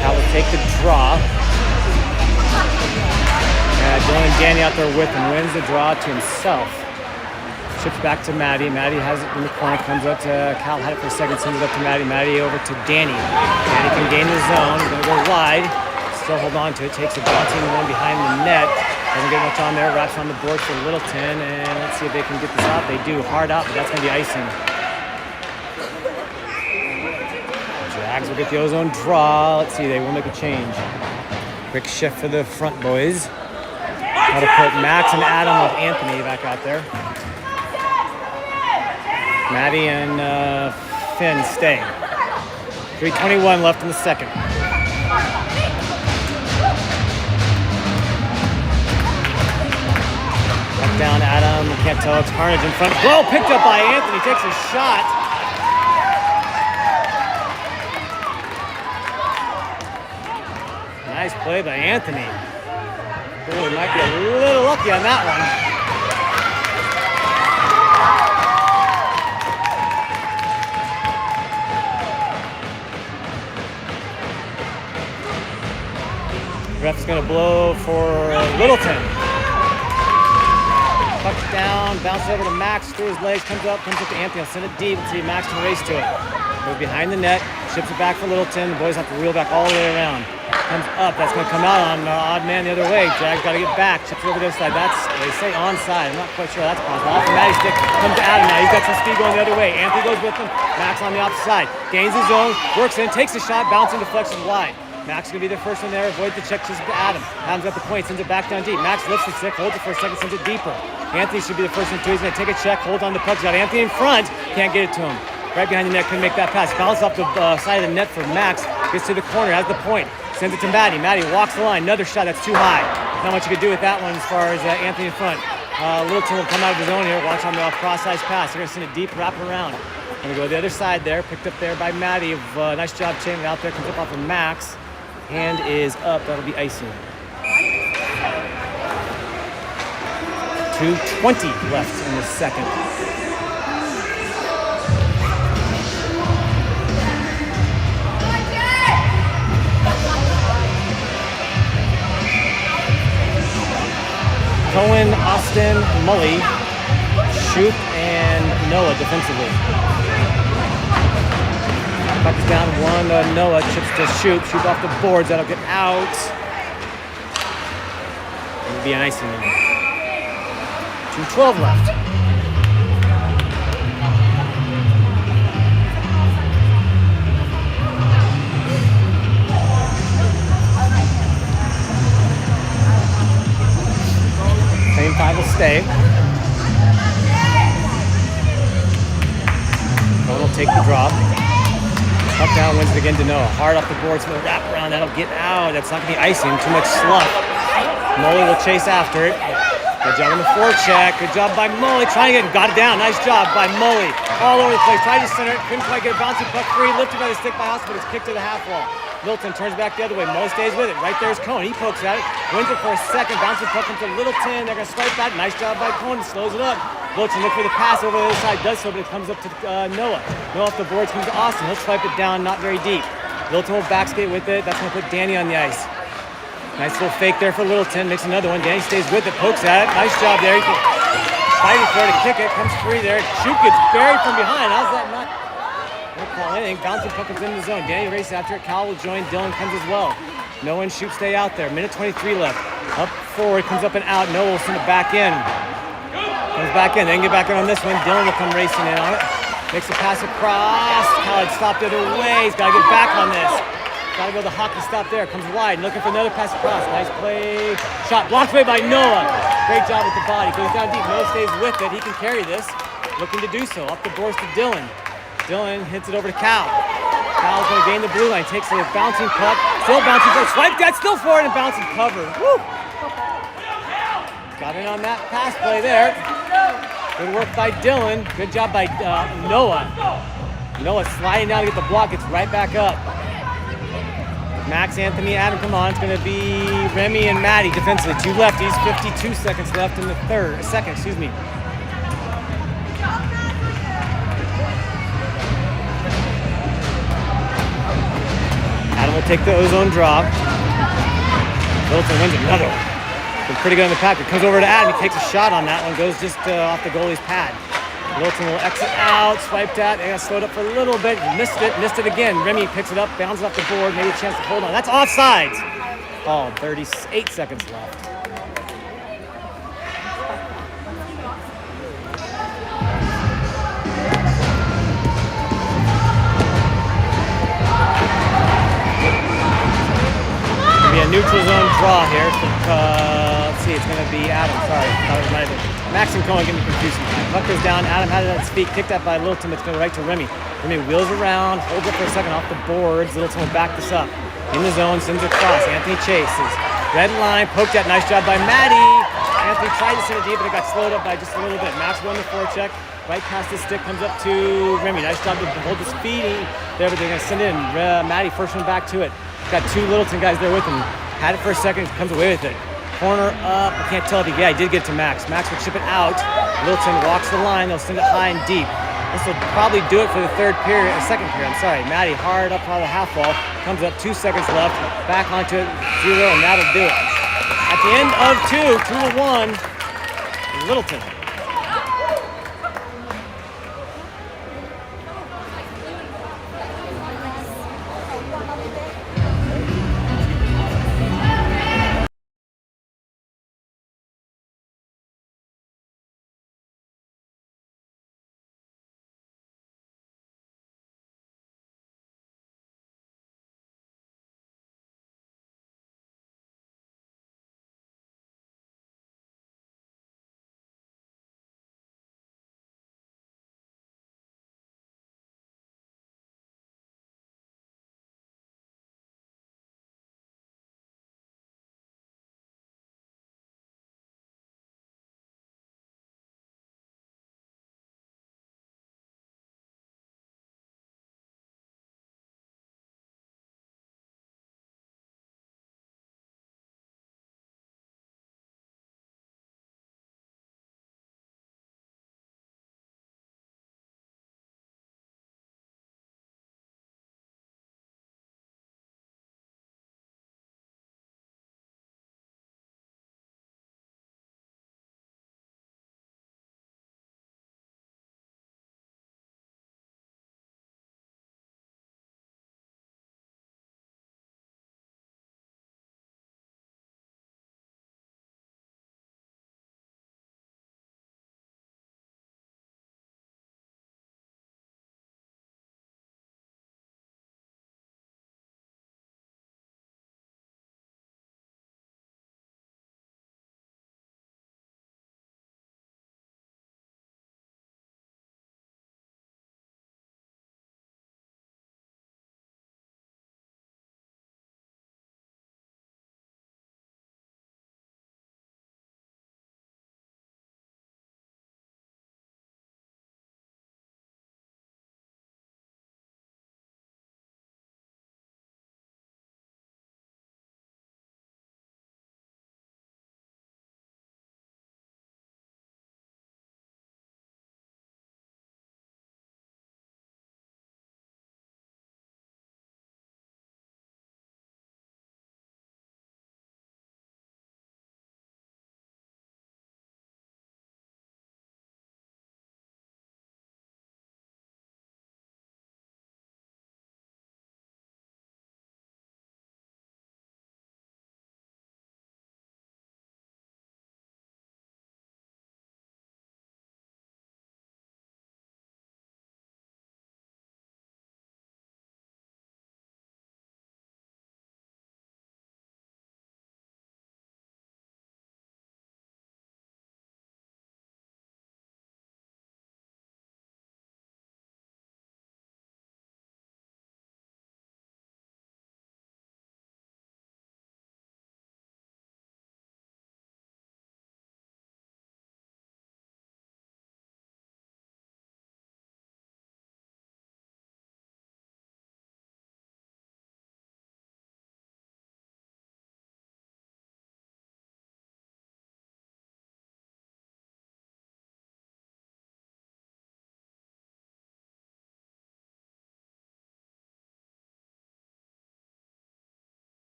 Cal will take the draw. Dylan and Danny out there with him. Wins the draw to himself. Chips back to Maddie. Maddie has it in the corner. Comes up to Cal. Had it for a second. Sends it up to Maddie. Maddie over to Danny. Danny can gain the zone. He's going to go wide. Still hold on to it. Takes a bouncing one behind the net. Doesn't get much on there. Wraps on the board for Littleton. And let's see if they can get this out. They do. Hard out, but that's going to be icing. Jags will get the ozone draw. Let's see, they will make a change. Quick shift for the front boys. Got to put Max and Adam with Anthony back out there. Maddie and Finn stay. 3:21 left in the second. Back down Adam. You can't tell, it's Carnage in front. Whoa, picked up by Anthony. Takes a shot. Nice play by Anthony. Boy, might be a little lucky on that one. Ref is going to blow for Littleton. Pucks down, bounces over to Max, through his legs, comes up to Anthony. He'll send it deep. Let's see, Max can race to it. Goes behind the net, ships it back for Littleton. The boys have to reel back all the way around. Comes up, that's going to come out on odd man the other way. Jag's got to get back, chips it over the other side. That's, they say onside. I'm not quite sure that's possible. Off of Matty's stick, comes to Adam now. He's got some speed going the other way. Anthony goes with him. Max on the opposite side. Gains his zone, works in, takes a shot, bouncing, deflects wide. Max is going to be the first one there. Avoid the check, just to Adam. Adam's at the point, sends it back down deep. Max lifts the stick, holds it for a second, sends it deeper. Anthony should be the first one too. He's going to take a check, hold on the puck. He's got Anthony in front, can't get it to him. Right behind the net, couldn't make that pass. Bounce off the side of the net for Max. Gets to the corner, has the point. Sends it to Matty. Matty walks the line. Another shot, that's too high. Not much you could do with that one as far as Anthony in front. Littleton will come out of his own here. Watch on the cross-size pass. They're going to send it deep, wrap it around. Going to go the other side there. Picked up there by Matty. Nice job chaining it out there. Comes up off of Max. Hand is up. That'll be icing. 2:20 left in the second. Cohen, Austin, Mully, Shoop, and Noah defensively. Puck is down one. Noah chips to Shoop. Shoop off the boards. That'll get out. It'll be an icing one. 2:12 left. Same five will stay. Cohen will take the drop. Up down, wins it again to Noah. Hard off the boards, for the wrap around. That'll get out. That's not going to be icing. Too much sluff. Mully will chase after it. Good job on the forecheck. Good job by Mully. Trying to get it. Got it down. Nice job by Mully. All over the place. Tried to center it. Couldn't quite get a bouncing puck free. Lifted by the stick by House, but it's kicked to the half wall. Milton turns back the other way. Mully stays with it. Right there's Cohen. He pokes at it. Wins it for a second. Bouncing puck into Littleton. They're going to swipe that. Nice job by Cohen. Slows it up. Littleton look for the pass over the other side. Does so, but it comes up to Noah. Noah off the boards comes to Austin. He'll swipe it down. Not very deep. Littleton will backskate with it. That's going to put Danny on the ice. Nice little fake there for Littleton. Makes another one. Danny stays with it. Pokes at it. Nice job there. He fighting for it to kick it. Comes free there. Shoot gets buried from behind. How's that not? Don't call anything. Bouncing puck comes in the zone. Danny races after it. Cal will join. Dylan comes as well. No one Shoot stay out there. Minute 23 left. Up forward. Comes up and out. Noah will send it back in. Comes back in. They can get back in on this one. Dylan will come racing in on it. Makes a pass across. Cal had stopped the other way. He's got to get back on this. Got to go the hockey stop there. Comes wide. Looking for another pass across. Nice play. Shot blocked away by Noah. Great job with the body. Goes down deep. Noah stays with it. He can carry this. Looking to do so. Up the boards to Dylan. Dylan hits it over to Cal. Cal's going to gain the blue line. Takes a bouncing puck. Still bouncing puck. Swipe that. Still forward and bouncing cover. Woo! Got in on that pass play there. Good work by Dylan. Good job by Noah. Noah sliding down to get the block. It's right back up. Max, Anthony, Adam, come on. It's going to be Remy and Matty defensively. Two lefties, 52 seconds left in the second. Adam will take the ozone draw. Littleton wins another one. Been pretty good on the pack. It comes over to Adam. He takes a shot on that one. Goes just off the goalie's pad. Littleton will exit out, swiped at. They got slowed up for a little bit. Missed it again. Remy picks it up, bounces off the board, maybe a chance to hold on. That's offsides. Oh, 38 seconds left. Be a neutral zone draw here. Let's see, it's going to be Adam. Sorry, thought it might have been Max and Cohen. Getting me confused. Puck goes down. Adam had it at his feet, kicked out by Littleton. It's going right to Remy. Remy wheels around, holds it for a second off the boards. Littleton will back this up. In the zone, sends it across. Anthony chases. Red line, poked at. Nice job by Matty. Anthony tried to send it deep, but it got slowed up by just a little bit. Max won the forecheck. Right past the stick, comes up to Remy. Nice job to hold the speed there, but they're going to send it in. Matty, first one back to it. Got two Littleton guys there with him. Had it for a second, comes away with it. Corner up, I can't tell if he did get it to Max. Max will chip it out. Littleton walks the line, they'll send it high and deep. This will probably do it for the second period, I'm sorry. Maddie hard up on the half wall, comes up 2 seconds left, back onto it, 0, and that'll do it. At the end of 2, 2-1, Littleton.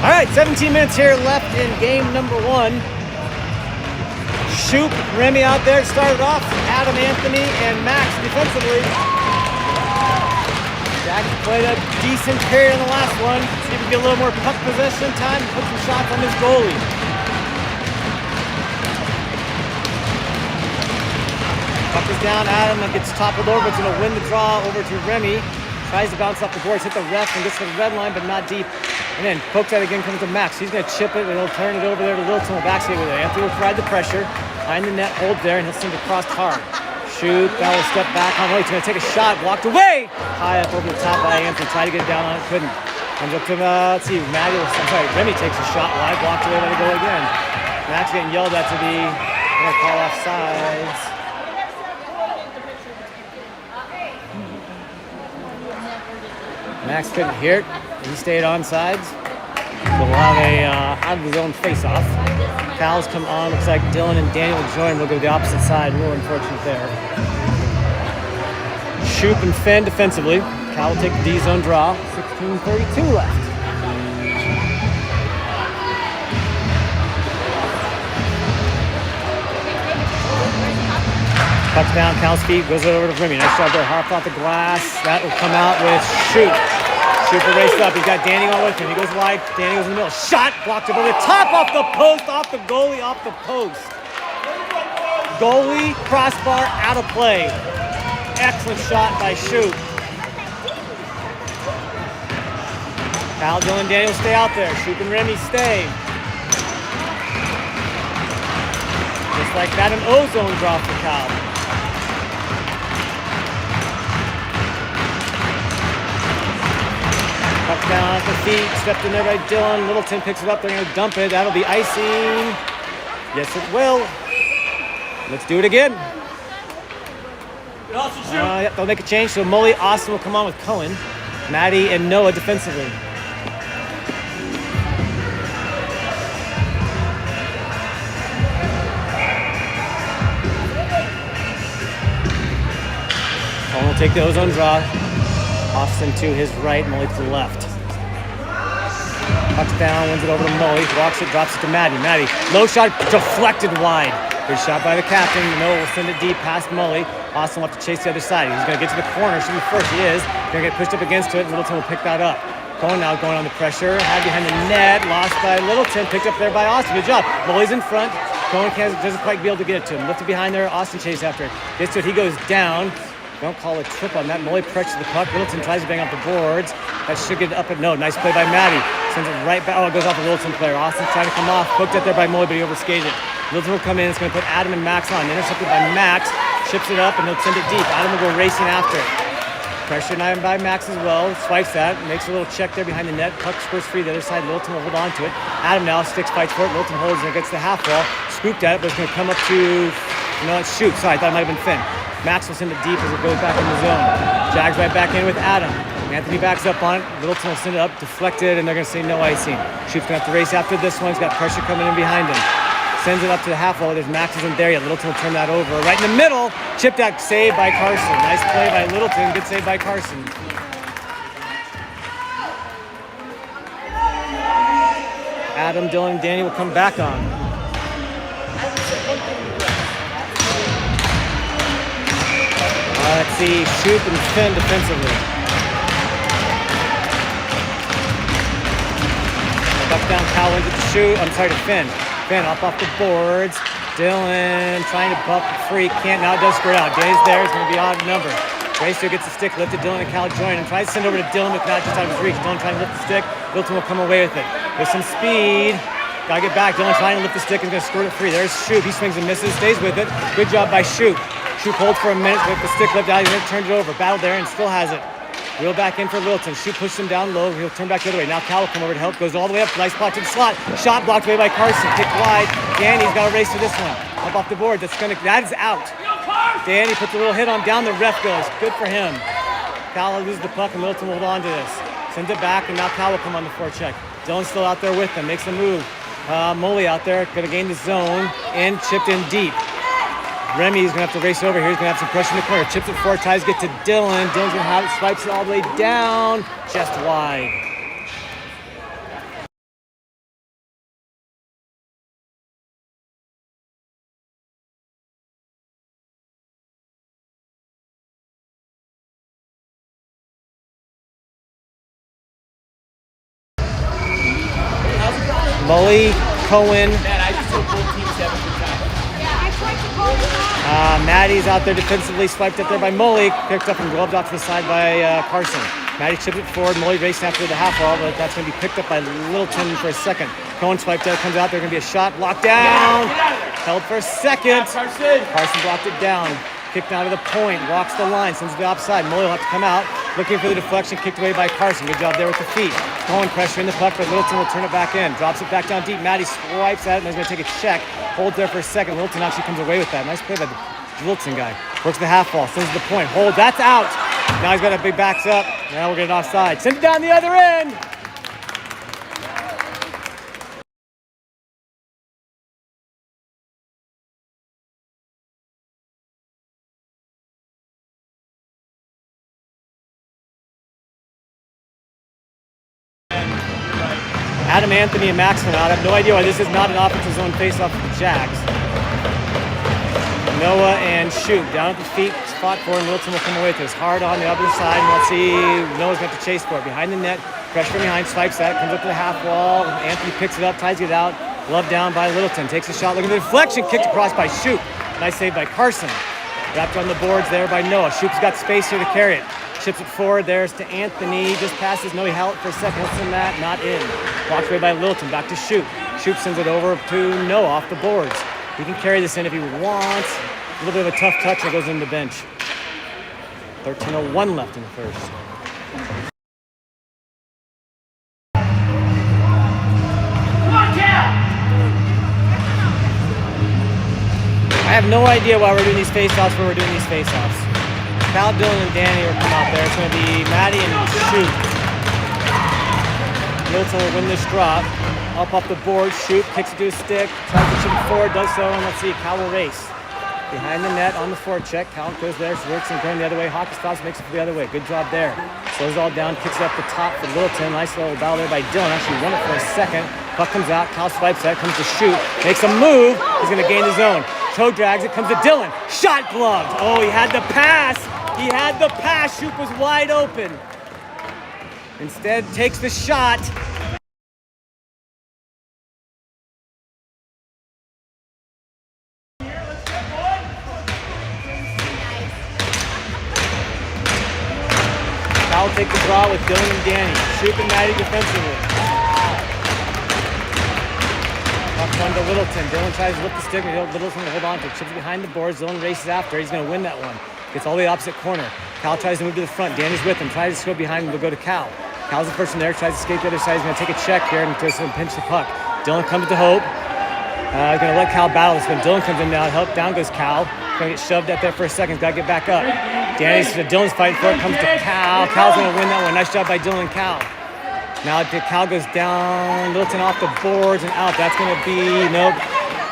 All right, 17 minutes here left in game number 1. Shoop, Remy out there started off. Adam, Anthony, and Max defensively. Jack played a decent period in the last one. See if we get a little more puck possession time. Put some shots on his goalie. Puck is down. Adam gets toppled over. It's going to win the draw over to Remy. Tries to bounce off the boards, hit the ref, and gets to the red line, but not deep. And then pokes out again, comes to Max. He's going to chip it, and he'll turn it over there to Littleton. Will backskate with it. Anthony will provide the pressure. Behind the net, hold there, and he'll send it across hard. Shoot, that will step back on. He's going to take a shot, blocked away. High up over the top by Anthony. Tried to get it down on it, couldn't. Comes up to, let's see, Remy takes a shot wide, blocked away, let it go again. Max getting yelled at to be, going to call off sides. Max couldn't hear it. He stayed on sides. So we'll have a out of his own face-off. Cal's come on. Looks like Dylan and Daniel will join. We'll go to the opposite side. A little unfortunate there. Shoop and Finn defensively. Cal will take the D-zone draw. 16:32 left. Puck's down, Cal's feet, goes over to Remy. Nice job there, harped off the glass. That will come out with Shoop. Shoop will race up. He's got Danny on with him. He goes wide. Danny goes in the middle. Shot blocked over the top, off the post, off the goalie, off the post. Goalie, crossbar, out of play. Excellent shot by Shoop. Cal, Dylan, Daniel stay out there. Shoop and Remy stay. Just like that, an ozone draw for Cal. Puck down at the feet, stepped in there by Dylan. Littleton picks it up, they're going to dump it. That'll be icing. Yes, it will. Let's do it again. Yep, they'll make a change. So Mully, Austin will come on with Cohen. Maddie and Noah defensively. Cohen will take the ozone draw. Austin to his right, Mully to the left. Pucks down, wins it over to Mully, walks it, drops it to Maddie. Maddie, low shot, deflected wide. Good shot by the captain. Noah will send it deep past Mully. Austin will have to chase the other side. He's going to get to the corner, should be first. He is. Going to get pushed up against it. Littleton will pick that up. Cohen now going on the pressure. Had behind the net, lost by Littleton, picked up there by Austin. Good job. Mully's in front. Cohen doesn't quite be able to get it to him. Lifted behind there, Austin chase after it. Gets to it, he goes down. Don't call a trip on that. Mully pressures the puck. Littleton tries to bang off the boards. That should get it up at no. Nice play by Maddie. Sends it right back. Oh, it goes off the Littleton player. Austin's trying to come off. Poked up there by Mully, but he overskated it. Littleton will come in. It's going to put Adam and Max on. Intercepted by Max. Chips it up, and he'll send it deep. Adam will go racing after it. Pressure by Max as well. Swipes that. Makes a little check there behind the net. Puck scores free. The other side, Littleton will hold on to it. Adam now sticks, fights for it. Littleton holds and gets the half wall. Scooped at it, but it's going to come up to... No, it's Shoop. Sorry, I thought it might have been Finn. Max will send it deep as it goes back in the zone. Jags right back in with Adam. Anthony backs up on it. Littleton will send it up, deflected, and they're going to say no icing. Shoop's going to have to race after this one. He's got pressure coming in behind him. Sends it up to the half wall. There's Max isn't there yet. Littleton will turn that over. Right in the middle, chipped out, save by Carson. Nice play by Littleton. Good save by Carson. Adam, Dylan, and Danny will come back on. Let's see, Shoop and Finn defensively. Buck down, Cal wins it to Shoop. I'm sorry, to Finn. Finn up off the boards. Dylan trying to buff free. Can't, now it does squirt out. Danny's there. It's going to be odd number. Racer gets the stick, lifted. Dylan and Cal join him. Tries to send over to Dylan, but not just out of his reach. Dylan trying to lift the stick. Littleton will come away with it. With some speed. Gotta get back. Dylan trying to lift the stick and going to squirt it free. There's Shoop. He swings and misses. Stays with it. Good job by Shoop. Shoop holds for a minute with the stick left out. He turns it over. Battle there and still has it. Wheel back in for Littleton. Shoop pushes him down low. He'll turn back the other way. Now Cal will come over to help. Goes all the way up. Nice spot to the slot. Shot blocked away by Carson. Kicked wide. Danny's got to race to this one. Up off the board. That is out. Danny puts a little hit on down. The ref goes. Good for him. Cal loses the puck and Littleton will hold on to this. Sends it back and now Cal will come on the forecheck. Dylan's still out there with them. Makes a move. Mully out there. Going to gain the zone. And chipped in deep. Remy's going to have to race over here. He's going to have some pressure in the corner. Chips it forward, tries to get to Dylan. Dylan's going to have it, swipes it all the way down, just wide. Mully, Cohen. Man, I just took both teams 7 times. Maddie's out there defensively, swiped up there by Mully, picked up and gloved off to the side by Carson. Maddie chipped it forward, Mully racing after the half wall, but that's going to be picked up by Littleton for a second. Cohen swiped out, comes out there, going to be a shot, locked down, held for a second. Carson blocked it down, kicked out of the point, walks the line, sends it to the offside. Mully will have to come out, looking for the deflection, kicked away by Carson. Good job there with the feet. Cohen pressuring the puck, but Littleton will turn it back in, drops it back down deep. Maddie swipes at it, and he's going to take a check, holds there for a second. Littleton actually comes away with that. Nice play by the Littleton guy. Works the half ball, sends it to the point, hold, that's out. Now he's got a big backs up. Now we're getting offside. Send it down the other end. Adam Anthony and Maxman out. I have no idea why this is not an offensive zone face-off for the Jags. Noah and Shoot down at the feet, spot for, and Littleton will come away with this. Hard on the other side, and let's see, Noah's got to chase for it. Behind the net, pressure from behind, swipes that, comes up to the half wall. Anthony picks it up, ties it out. Glove down by Littleton, takes a shot, looking at the deflection, kicked across by Shoot. Nice save by Carson. Wrapped on the boards there by Noah. Shoot's got space here to carry it. Chips it forward, there's to Anthony, just passes, no, he held it for a second, what's in that? Not in. Blocked away by Littleton, back to Shoot. Shoot sends it over to Noah off the boards. He can carry this in if he wants. A little bit of a tough touch that goes in the bench. 13:01 left in the first. I have no idea why we're doing these face-offs where we're doing these face-offs. Cal, Dylan, and Danny will come out there. It's going to be Maddie and Shoot. Littleton will win this drop. Up off the board, Shoot, kicks it to his stick, tries to chip it forward, does so, and let's see, Cal will race. Behind the net on the forecheck, Cal goes there, works and going the other way. Hockey stops, makes it for the other way. Good job there. Slows it all down, kicks it up the top for Littleton. Nice little battle there by Dylan. Actually won it for a second. Puck comes out, Cal swipes that, comes to Shoot, makes a move. He's going to gain the zone. Toe drags it, comes to Dylan. Shot gloved. Oh, he had the pass. He had the pass. Shoot was wide open. Instead, takes the shot. Cal will take the draw with Dylan and Danny. Shoot and Maddie defensively. Puck one to Littleton. Dylan tries to lift the stick, but Littleton will hold on to it. Chips behind the boards. Dylan races after. He's going to win that one. Gets all the way opposite corner. Cal tries to move to the front. Danny's with him. Tries to go behind him. Will go to Cal. Cal's the first one there. Tries to escape the other side. He's going to take a check here and just pinch the puck. Dylan comes to Hope. He's going to let Cal battle this one. Dylan comes in now. Help down goes Cal. Going to get shoved out there for a second. He's got to get back up. Dylan's fighting for it. Comes to Cal. Cal's going to win that one. Nice job by Dylan and Cal. Now Cal goes down. Littleton off the boards and out. That's going to be, nope.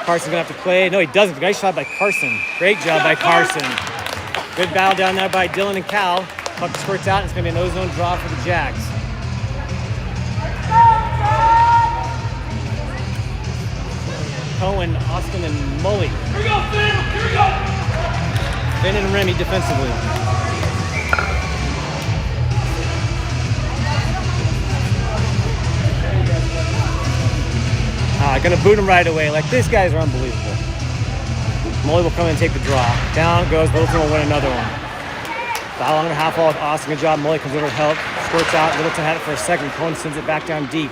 Carson's going to have to play. No, he doesn't. Nice shot by Carson. Great job by Carson. Good battle down there by Dylan and Cal. Puck squirts out, and it's going to be a no-zone draw for the Jags. Cohen, Austin, and Mully. Here we go, Finn! Here we go! Finn and Remy defensively. Gonna boot him right away. Like, these guys are unbelievable. Mully will come in and take the draw. Down goes, Littleton will win another one. Foul on the half wall with Austin. Good job. Mully comes over to help. Squirts out. Littleton had it for a second. Cohen sends it back down deep.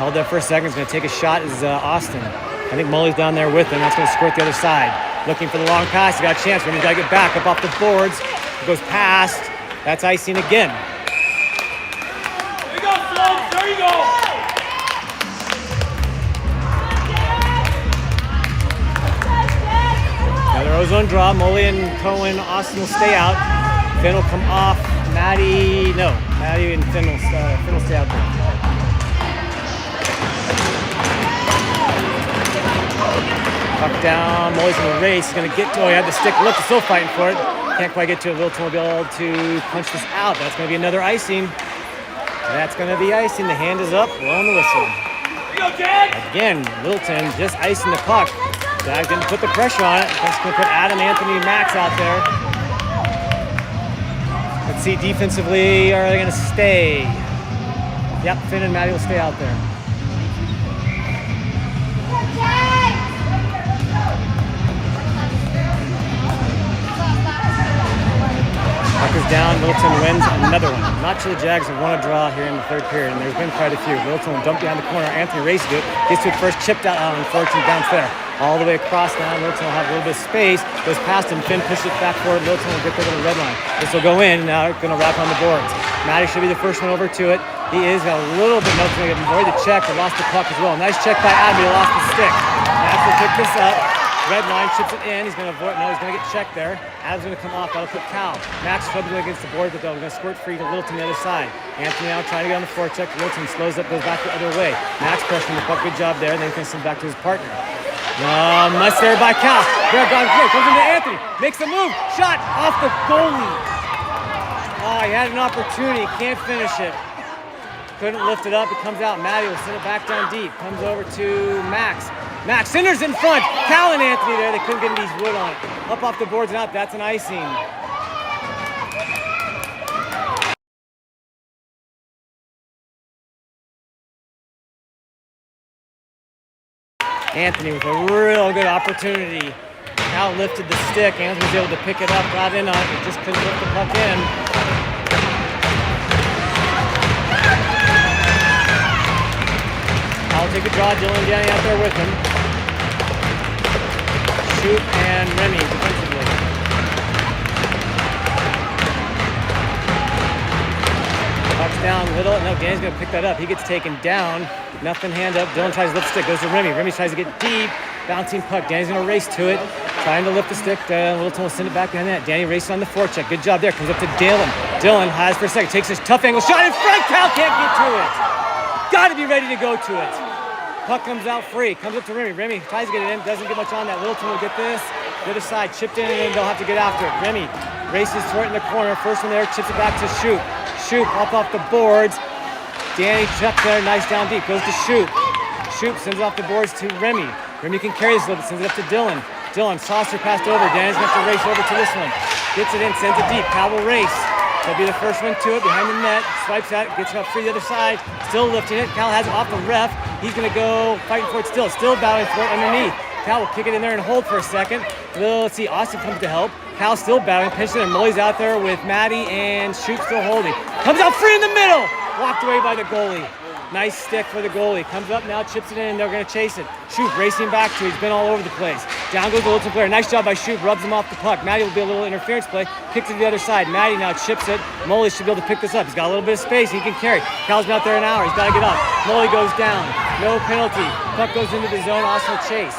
Held there for a second. He's going to take a shot. Is Austin. I think Mully's down there with him. That's going to squirt the other side. Looking for the long pass. He got a chance. He's got to get back up off the boards. He goes past. That's icing again. There you go, Flo. There you go. Another ozone draw. Mully and Cohen, Austin will stay out. Finn will come off. Maddie and Finn will stay out there. Puck down. Mully's going to race. He's going to get to. Oh, he had the stick. Look, he's still fighting for it. Can't quite get to it. Littleton will be able to punch this out. That's going to be another icing. That's going to be icing. The hand is up. Blowing the whistle. Here you go, Jack. Again, Littleton just icing the puck. Zach didn't put the pressure on it. That's going to put Adam, Anthony, and Max out there. Let's see, defensively, are they going to stay? Yep, Finn and Maddie will stay out there. Littleton wins another one. Not sure the Jags have won a draw here in the third period, and there's been quite a few. Littleton will dump behind the corner. Anthony races it. Gets to it first, chipped out, unfortunately, bounce there. All the way across now. Littleton will have a little bit of space. Goes past him. Finn pushes it back forward. Littleton will get there to the red line. This will go in. Now going to wrap on the boards. Matty should be the first one over to it. He is got a little bit nothing to avoid the check, but lost the puck as well. Nice check by Adam. He lost the stick. Max will pick this up. Red line, chips it in. He's going to avoid. No, he's going to get checked there. Adam's going to come off. That'll put Cal. Max struggling against the board, but they're going to squirt free to Littleton the other side. Anthony now trying to get on the forecheck. Littleton slows up, goes back the other way. Max pressuring the puck. Good job there. Then he can send back to his partner. Must there by Cal. There, comes into Anthony. Makes the move. Shot off the goalie. Oh, he had an opportunity. Can't finish it. Couldn't lift it up. It comes out. Matty will send it back down deep. Comes over to Max. Max centers in front. Cal and Anthony there. They couldn't get these wood on it. Up off the boards and up. That's an icing. Anthony with a real good opportunity. Cal lifted the stick. Anthony was able to pick it up, got in on it, but just couldn't lift the puck in. Cal will take a draw. Dylan Danny out there with him. Shoot and Remy defensively. Puck's down little. No, Danny's going to pick that up. He gets taken down. Nothing hand up. Dylan tries to lift the stick. Goes to Remy. Remy tries to get deep. Bouncing puck. Danny's going to race to it. Trying to lift the stick. Littleton will send it back behind that. Danny races on the forecheck. Good job there. Comes up to Dylan. Dylan hides for a second. Takes his tough angle shot in front. Cal can't get to it. Got to be ready to go to it. Puck comes out free. Comes up to Remy. Remy tries to get it in. Doesn't get much on that. Littleton will get this. The other side. Chipped in and they'll have to get after it. Remy races toward it in the corner. First one there. Chips it back to Shoop. Shoop up off the boards. Danny checked there. Nice down deep. Goes to Shoop. Shoop sends it off the boards to Remy. Remy can carry this a little bit. Sends it up to Dylan. Dylan, saucer passed over. Danny's going to have to race over to this one. Gets it in, sends it deep. Cal will race. He'll be the first one to it, behind the net. Swipes at it, gets it up free the other side. Still lifting it. Cal has it off the ref. He's going to go fighting for it still. Still battling for it underneath. Cal will kick it in there and hold for a second. Let's see, Austin comes to help. Cal still battling, pinching it. Molly's out there with Maddie and Shoop still holding. Comes out free in the middle. Walked away by the goalie. Nice stick for the goalie. Comes up now, chips it in, and they're going to chase it. Shoop racing back to it. He's been all over the place. Down goes the Littleton player. Nice job by Shoop. Rubs him off the puck. Maddie will be a little interference play. Kicks it to the other side. Maddie now chips it. Molly should be able to pick this up. He's got a little bit of space. He can carry. Cal's been out there an hour. He's got to get up. Molly goes down. No penalty. Puck goes into the zone. Austin will chase.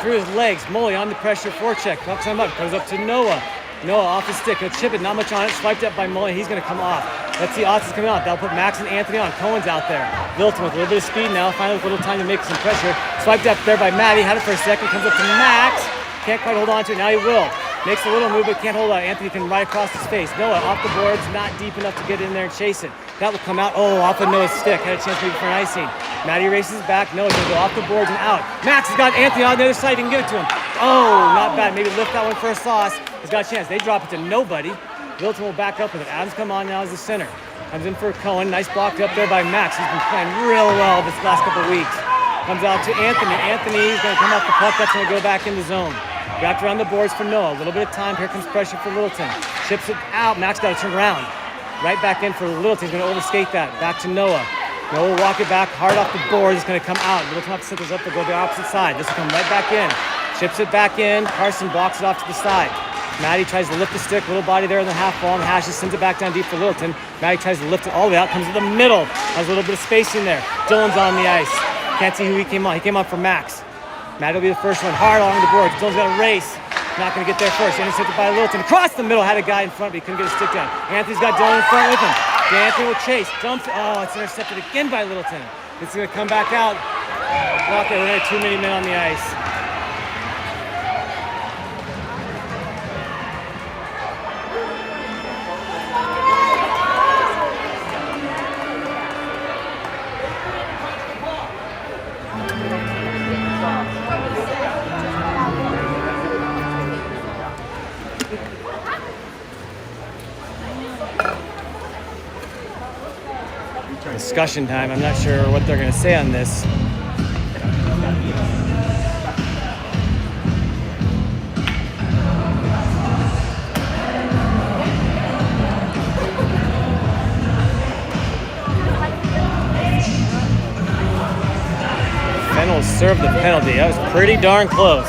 Through his legs. Molly on the pressure forecheck. Pucks him up. Goes up to Noah. Noah off the stick. He'll chip it. Not much on it. Swiped up by Molly. He's going to come off. Let's see, Austin's coming out. That'll put Max and Anthony on. Cohen's out there. Littleton with a little bit of speed now. Finally with a little time to make some pressure. Swiped up there by Maddie. Had it for a second. Comes up to Max. Can't quite hold on to it. Now he will. Makes a little move, but can't hold on. Anthony can right across his face. Noah off the boards. Not deep enough to get in there and chase it. That will come out. Oh, off of Noah's stick. Had a chance maybe for an icing. Maddie races back. Noah's going to go off the boards and out. Max has got Anthony on the other side. He can give it to him. Oh, not bad. Maybe lift that one for a sauce. He's got a chance. They drop it to nobody. Littleton will back up with it. Adams come on now as the center. Comes in for Cohen. Nice block up there by Max. He's been playing real well this last couple of weeks. Comes out to Anthony. Anthony's going to come off the puck. That's going to go back in the zone. Wrapped around the boards for Noah. A little bit of time. Here comes pressure for Littleton. Chips it out. Max got to turn around. Right back in for Littleton. He's going to overskate that. Back to Noah. Noah will walk it back. Hard off the board. It's going to come out. Littleton have to set this up to go the opposite side. This will come right back in. Chips it back in. Carson blocks it off to the side. Maddie tries to lift the stick, little body there in the half ball, and Hashes sends it back down deep for Littleton. Maddie tries to lift it all the way out, comes to the middle, has a little bit of space in there. Dylan's on the ice. Can't see who he came on. He came on for Max. Maddie will be the first one, hard along the boards. Dylan's got to race. Not going to get there first. Intercepted by Littleton. Across the middle, had a guy in front, but he couldn't get his stick down. Anthony's got Dylan in front with him. Anthony will chase, dumps. Oh, it's intercepted again by Littleton. It's going to come back out. Okay, we're going to have too many men on the ice. Discussion time. I'm not sure what they're going to say on this. almost served the penalty. That was pretty darn close.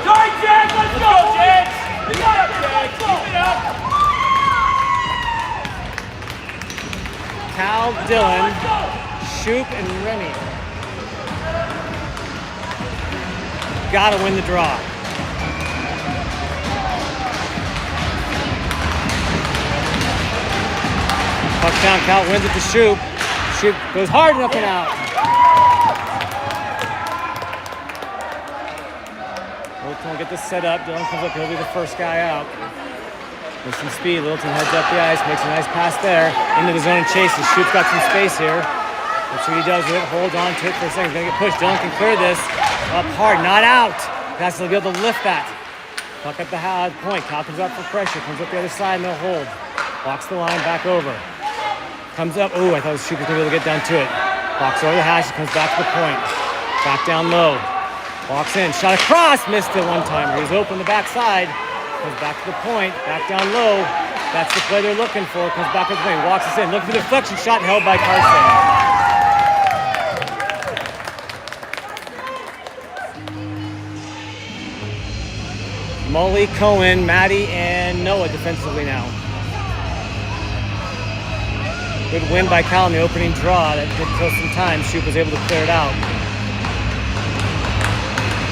Sorry, Jack, let's go, Jack. Keep it up, Jack. Keep it up. Cal, Dylan, Shoop, and Remy. Gotta win the draw. Puck down, Cal wins it to Shoop. Shoop goes hard and up and out. Littleton will get this set up. Dylan comes up, he'll be the first guy out. With some speed, Littleton heads up the ice, makes a nice pass there. Into the zone and chases. Shoop's got some space here. Let's see what he does with it. Holds on to it for a second. He's gonna get pushed. Dylan can clear this. Up hard, not out. Has to be able to lift that. Puck at the point. Cal comes up for pressure. Comes up the other side and they'll hold. Walks the line back over. Comes up. Ooh, I thought Shoop was gonna be able to get down to it. Walks over the hash. Comes back to the point. Back down low. Walks in. Shot across. Missed it one time. He's open the backside. Comes back to the point. Back down low. That's the play they're looking for. Comes back to the point. Walks us in. Looking for the deflection shot held by Carson. Mully, Cohen, Maddie, and Noah defensively now. Good win by Cal in the opening draw. That did kill some time. Shoop was able to clear it out.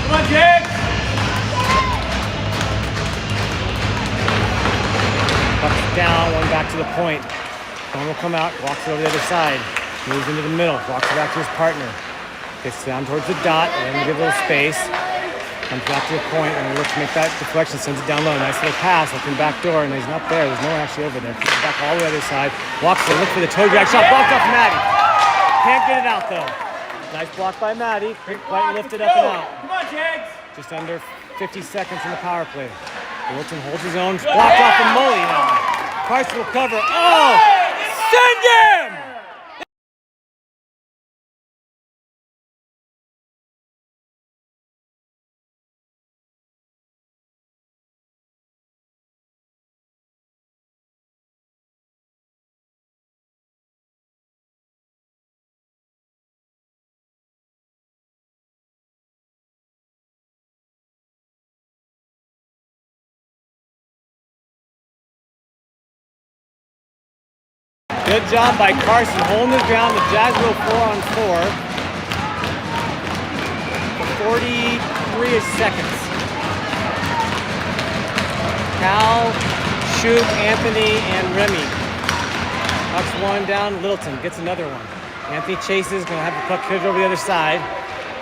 Come on, Jack. Puck's down, one back to the point. Cohen will come out, walks it over the other side. Moves into the middle, walks it back to his partner. Gets down towards the dot, and then give a little space. Comes back to the point and looks to make that deflection, sends it down low. Nice little pass, open back door, and he's not there. There's no one actually over there. Keeps it back all the other side. Walks to look for the toe drag shot, blocked off Maddie. Can't get it out though. Nice block by Maddie. Quite lifted up and out. Come on, Jags. Just under 50 seconds in the power play. Wilton holds his own, blocked off the Mully now. Carson will cover. Oh! Send him! Good job by Carson holding his ground. The Jags go 4-on-4. 43 seconds. Cal, Shoop, Anthony, and Remy. Puck's one down. Littleton gets another one. Anthony chases, gonna have the puck hit over the other side.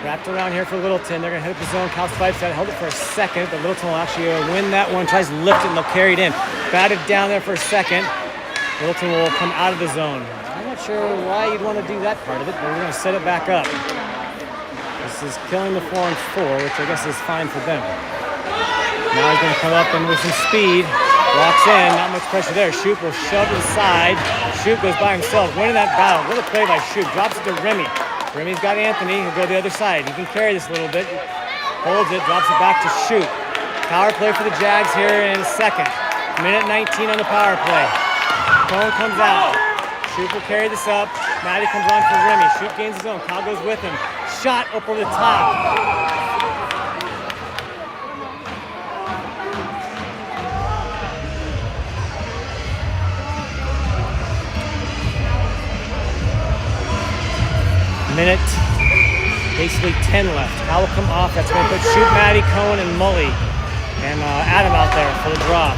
Wrapped around here for Littleton. They're gonna hit up the zone. Cal swipes that, held it for a second, but Littleton will actually win that one. Tries to lift it and they'll carry it in. Batted down there for a second. Littleton will come out of the zone. I'm not sure why you'd want to do that part of it, but we're going to set it back up. This is killing the 4-on-4, which I guess is fine for them. Now he's going to come up and with some speed, walks in, not much pressure there. Shoop will shove to the side. Shoop goes by himself, winning that battle. What a play by Shoop. Drops it to Remy. Remy's got Anthony. He'll go the other side. He can carry this a little bit. Holds it, drops it back to Shoop. Power play for the Jags here in a second. Minute 19 on the power play. Cohen comes out. Shoop will carry this up. Maddie comes on for Remy. Shoop gains his own. Kyle goes with him. Shot up over the top. Minute, basically 10 left. Kyle will come off. That's going to put Shoop, Maddie, Cohen, and Mully. And Adam out there for the draw.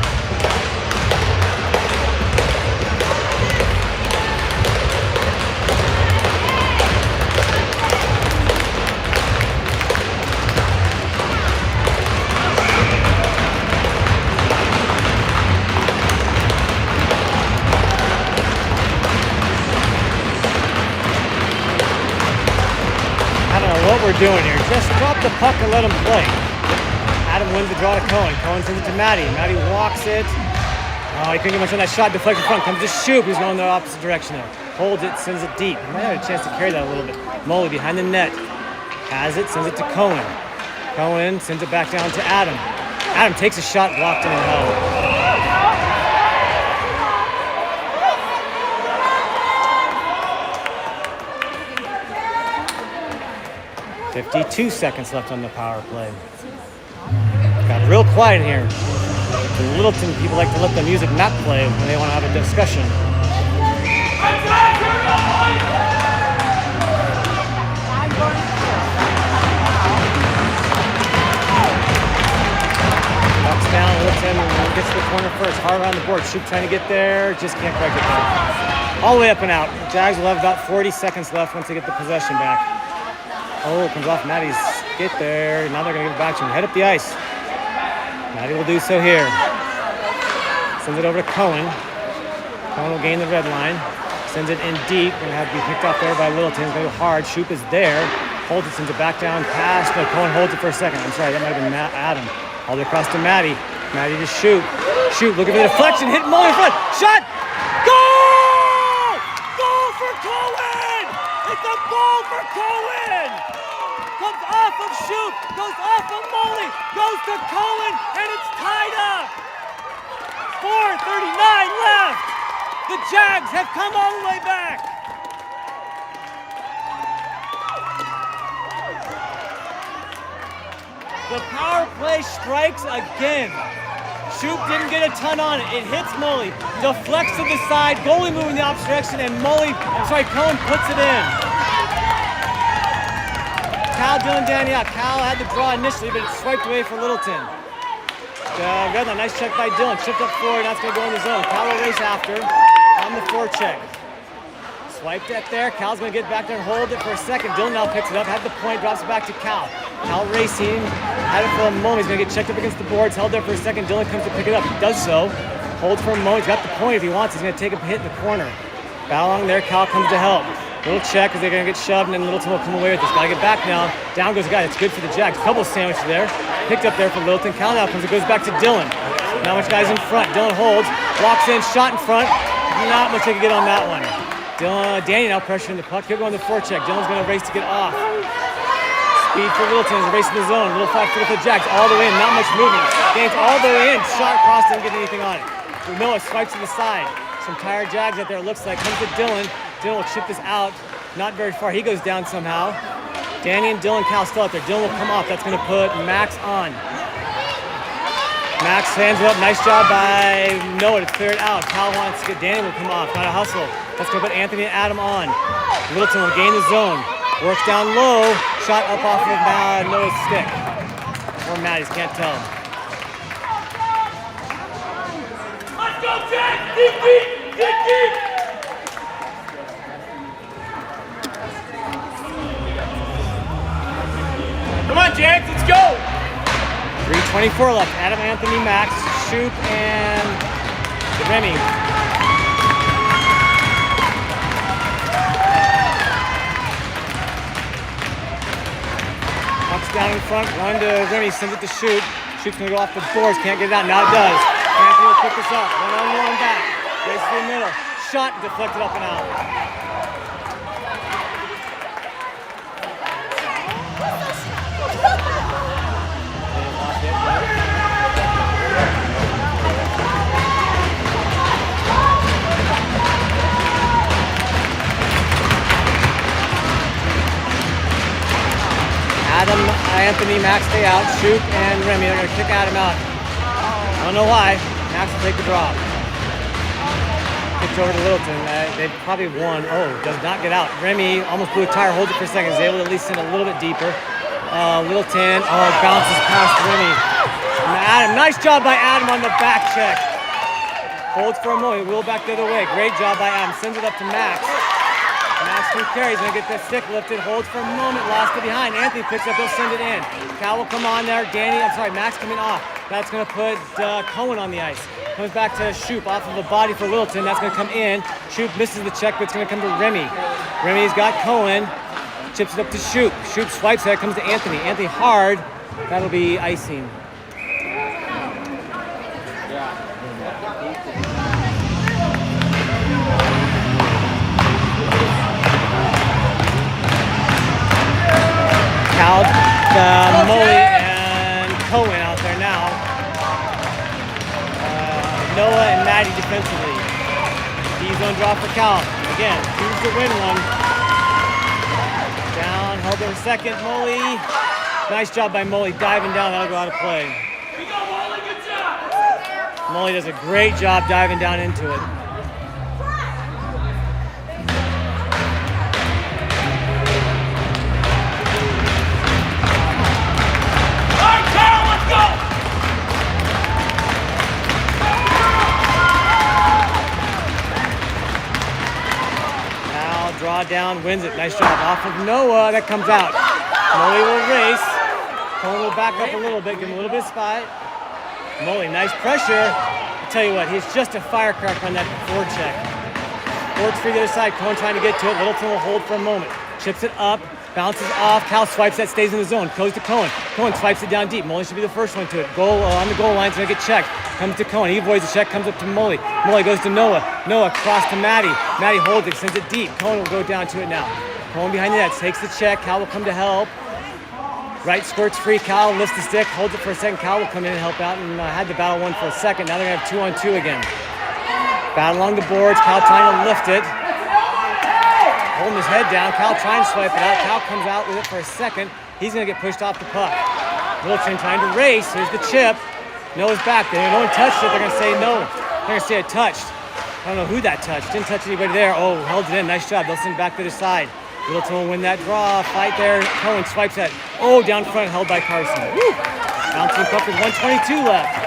What we're doing here, just drop the puck and let him play. Adam wins the draw to Cohen. Cohen sends it to Maddie. Maddie walks it. Oh, he couldn't get much on that shot. Deflected front. Comes to Shoop. He's going the opposite direction there. Holds it, sends it deep. He might have a chance to carry that a little bit. Mully behind the net. Has it, sends it to Cohen. Cohen sends it back down to Adam. Adam takes a shot, blocked in and held. 52 seconds left on the power play. Got real quiet in here. In Littleton, people like to let the music not play when they want to have a discussion. Box down, Littleton gets to the corner first. Hard around the board. Shoop trying to get there. Just can't quite get there. All the way up and out. Jags will have about 40 seconds left once they get the possession back. Oh, comes off Maddie's skate there. Now they're going to give it back to him. Head up the ice. Maddie will do so here. Sends it over to Cohen. Cohen will gain the red line. Sends it in deep. Going to have to be picked up there by Littleton. He's going to go hard. Shoop is there. Holds it, sends it back down past. No, Cohen holds it for a second. I'm sorry, that might have been Adam. All the way across to Maddie. Maddie to Shoop. Shoop looking for the deflection. Hit Mully in front. Shot! Goal! Goal for Cohen! It's a goal for Cohen! Comes off of Shoop, goes off of Mully, goes to Cohen, and it's tied up. 4:39 left. The Jags have come all the way back. The power play strikes again. Shoop didn't get a ton on it. It hits Mully, deflects to the side, goalie moving the opposite direction, and Cohen puts it in. Cal, Dylan, Danny out. Cal had the draw initially, but it swiped away for Littleton. Red line, nice check by Dylan. Chipped up forward, that's going to go in the zone. Cal will race after on the forecheck. Swiped it there. Cal's going to get back there and hold it for a second. Dylan now picks it up, had the point, drops it back to Cal. Cal racing, had it for a moment. He's going to get checked up against the boards, held there for a second. Dylan comes to pick it up. He does so. Holds for a moment. He's got the point if he wants. He's going to take a hit in the corner. Battle along there. Cal comes to help. Little check as they're going to get shoved, and then Littleton will come away with this. Got to get back now. Down goes the guy. It's good for the Jags. Couple sandwiches there. Picked up there for Littleton. Cal now comes. It goes back to Dylan. Not much guys in front. Dylan holds. Walks in. Shot in front. Not much they can get on that one. Danny now pressuring the puck. He'll go on the forecheck. Dylan's going to race to get off. Speed for Littleton. He's racing the zone. Little 5-footer for the Jags. All the way in. Not much movement. Gains all the way in. Shot across. Didn't get anything on it. Noah swipes to the side. Some tired Jags out there. It looks like. Comes to Dylan. Dylan will chip this out. Not very far. He goes down somehow. Danny and Dylan, Cal still out there. Dylan will come off. That's going to put Max on. Max hands it up. Nice job by Noah to clear it out. Cal wants to get Danny will come off. Got a hustle. That's going to put Anthony and Adam on. Littleton will gain the zone. Works down low. Shot up off of Noah's stick. Or Maddie's, can't tell. Let's go, Jack! Deep, deep! Deep, deep! Come on, Jack, let's go! 3:24 left. Adam, Anthony, Max, Shoop, and Remy. Puck's down in front. One to Remy. Sends it to Shoop. Shoop's going to go off the boards. Can't get it out. Now it does. Anthony will pick this up. One back. Race to the middle. Shot deflected up and out. Adam, Anthony, Max stay out. Shoop and Remy are going to kick Adam out. I don't know why. Max will take the drop. Kicks over to Littleton. They've probably won. Oh, does not get out. Remy almost blew a tire, holds it for a second. Is able to at least send a little bit deeper. Littleton, bounces past Remy. Adam, nice job by Adam on the back check. Holds for a moment, wheel back the other way. Great job by Adam. Sends it up to Max. Max who carries, gonna get that stick lifted, holds for a moment, lost it behind. Anthony picks up, he'll send it in. Cal will come on there. Max coming off. That's gonna put Cohen on the ice. Comes back to Shoop off of a body for Littleton. That's gonna come in. Shoop misses the check, but it's gonna come to Remy. Remy's got Cohen. Chips it up to Shoop. Shoop swipes it, comes to Anthony. Anthony hard. That'll be icing. Cal, Mully, and Cohen out there now. Noah and Maddie defensively. D-zone draw for Cal. Again, choose to win one. Down, held there a second. Molly, nice job by Molly diving down. That'll go out of play. We go, Molly, good job. Molly does a great job diving down into it. All right, Carol, let's go. Now draw down, wins it. Nice job off of Noah. That comes out. Molly will race. Cohen will back up a little bit, give him a little bit of spot. Molly, nice pressure. I tell you what, he's just a firecracker on that forward check. Forward's free to the other side. Cohen trying to get to it. Littleton will hold for a moment. Chips it up, bounces off. Cal swipes that, stays in the zone. Goes to Cohen. Cohen swipes it down deep. Molly should be the first one to it. Goal on the goal line, so gonna get checked. Comes to Cohen. He avoids the check, comes up to Molly. Molly goes to Noah. Noah cross to Maddie. Maddie holds it, sends it deep. Cohen will go down to it now. Cohen behind the net, takes the check. Cal will come to help. Right squirts free. Cal lifts the stick, holds it for a second. Cal will come in and help out and had the battle won for a second. Now they're gonna have 2-on-2 again. Battle along the boards. Cal trying to lift it. Holding his head down. Cal trying to swipe it out. Cal comes out with it for a second. He's gonna get pushed off the puck. Littleton trying to race. Here's the chip. Noah's back there. No one touched it. They're gonna say no. They're gonna say it touched. I don't know who that touched. Didn't touch anybody there. Oh, held it in. Nice job. They'll send it back to the side. Littleton will win that draw. Fight there. Cohen swipes that. Oh, down front, held by Carson. Woo! Bouncing puck with 1:22 left.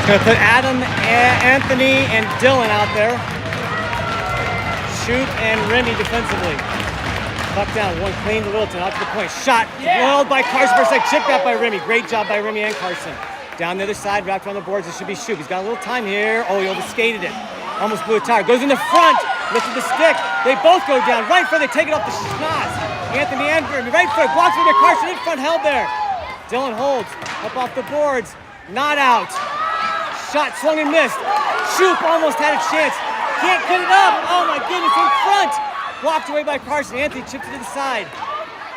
Gonna put Adam, Anthony, and Dylan out there. Shoot and Remy defensively. Puck down, one clean to Littleton, out to the point. Shot, rolled by Carson for a sec, chipped out by Remy. Great job by Remy and Carson. Down the other side, wrapped around the boards, it should be Shoot. He's got a little time here. Oh, he overskated it. Almost blew a tire. Goes in the front, lifted the stick. They both go down. Right foot, they take it off the schnoz. Anthony and Remy, right foot, blocks it by Carson, in front, held there. Dylan holds, up off the boards, not out. Shot, swung and missed. Shoop almost had a chance. Can't get it up. Oh my goodness, in front. Blocked away by Carson. Anthony chips it to the side.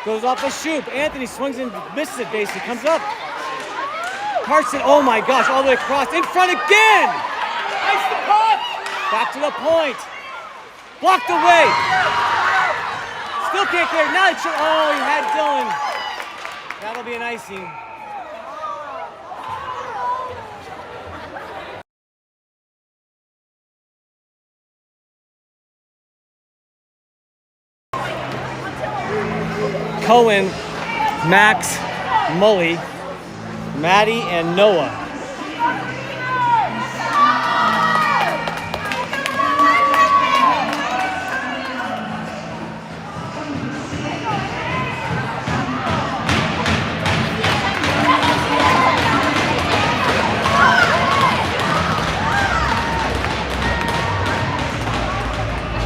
Goes off a Shoop. Anthony swings and misses it basically. Comes up. Carson, oh my gosh, all the way across. In front again. Nice to puck. Back to the point. Blocked away. Still can't get it. Now it's, oh, he had Dylan. That'll be an icing. Cohen, Max, Mully, Maddie, and Noah.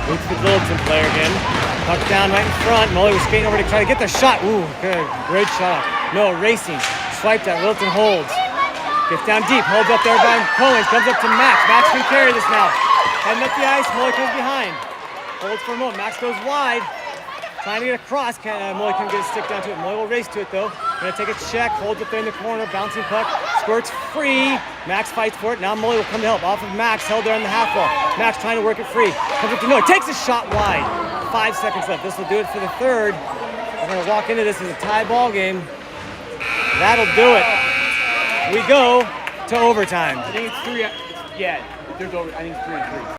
Boots the Littleton player again. Puck down right in front. Mully was skating over to try to get the shot. Ooh, good. Great shot. Noah racing. Swiped that. Littleton holds. Gets down deep. Holds up there by Cohen. Comes up to Max. Max can carry this now. Heading up the ice. Mully comes behind. Holds for a moment. Max goes wide. Trying to get across. Mully couldn't get his stick down to it. Mully will race to it though. Gonna take a check. Holds up there in the corner. Bouncing puck. Squirts free. Max fights for it. Now Mully will come to help. Off of Max. Held there in the half wall. Max trying to work it free. Comes up to Noah. Takes a shot wide. 5 seconds left. This will do it for the third. We're going to walk into this as a tie ball game. That'll do it. We go to overtime. I think it's 3. Yeah, there's over. I think it's 3-3.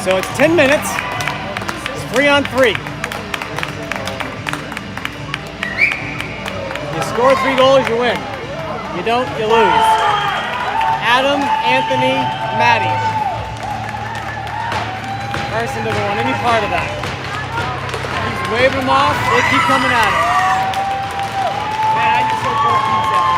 So it's 10 minutes. It's 3-on-3. You score 3 goals, you win. You don't, you lose. Adam, Anthony, Maddie. Carson doesn't want any part of that. He's waving them off. They keep coming at him. Man, I just hope both teams out.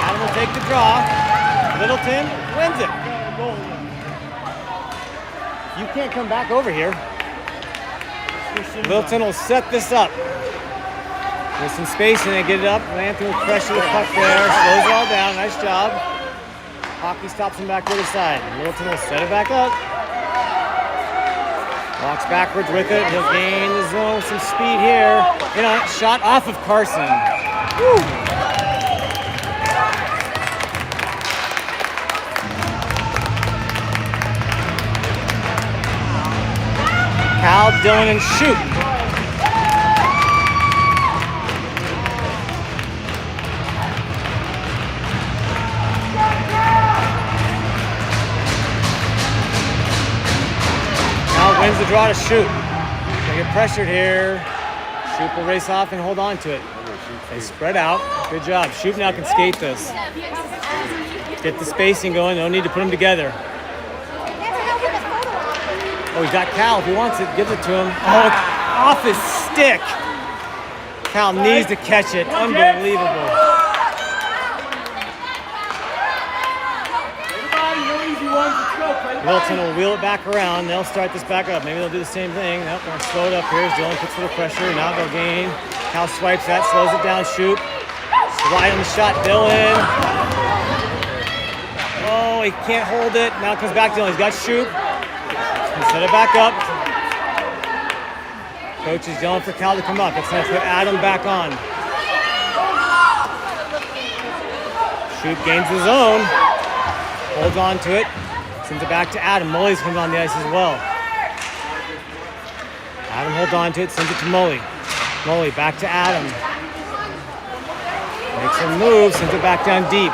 Adam will take the draw. Littleton wins it. You can't come back over here. Littleton will set this up. With some spacing and get it up. Anthony will pressure the puck there. Slows it all down. Nice job. Hockey stops him back to the other side. Littleton will set it back up. Walks backwards with it. He'll gain the zone with some speed here. You know, shot off of Carson. Woo. Cal, Dylan, and shoot. Cal wins the draw to shoot. They get pressured here. Shoot will race off and hold on to it. They spread out. Good job. Shoot now can skate this. Get the spacing going. No need to put them together. Oh, he's got Cal. If he wants it, gives it to him. Oh, off his stick. Cal needs to catch it. Unbelievable. Littleton will wheel it back around. They'll start this back up. Maybe they'll do the same thing. Nope, they're going to slow it up here. Dylan puts a little pressure. Now they'll gain. Cal swipes that, slows it down. Shoot. Slide on the shot. Dylan. Oh, he can't hold it. Now it comes back to Dylan. He's got shoot. Set it back up. Coach is yelling for Cal to come up. It's time to put Adam back on. Shoot gains the zone. Holds on to it. Sends it back to Adam. Mully's comes on the ice as well. Adam holds on to it. Sends it to Mully. Mully back to Adam. Makes a move. Sends it back down deep.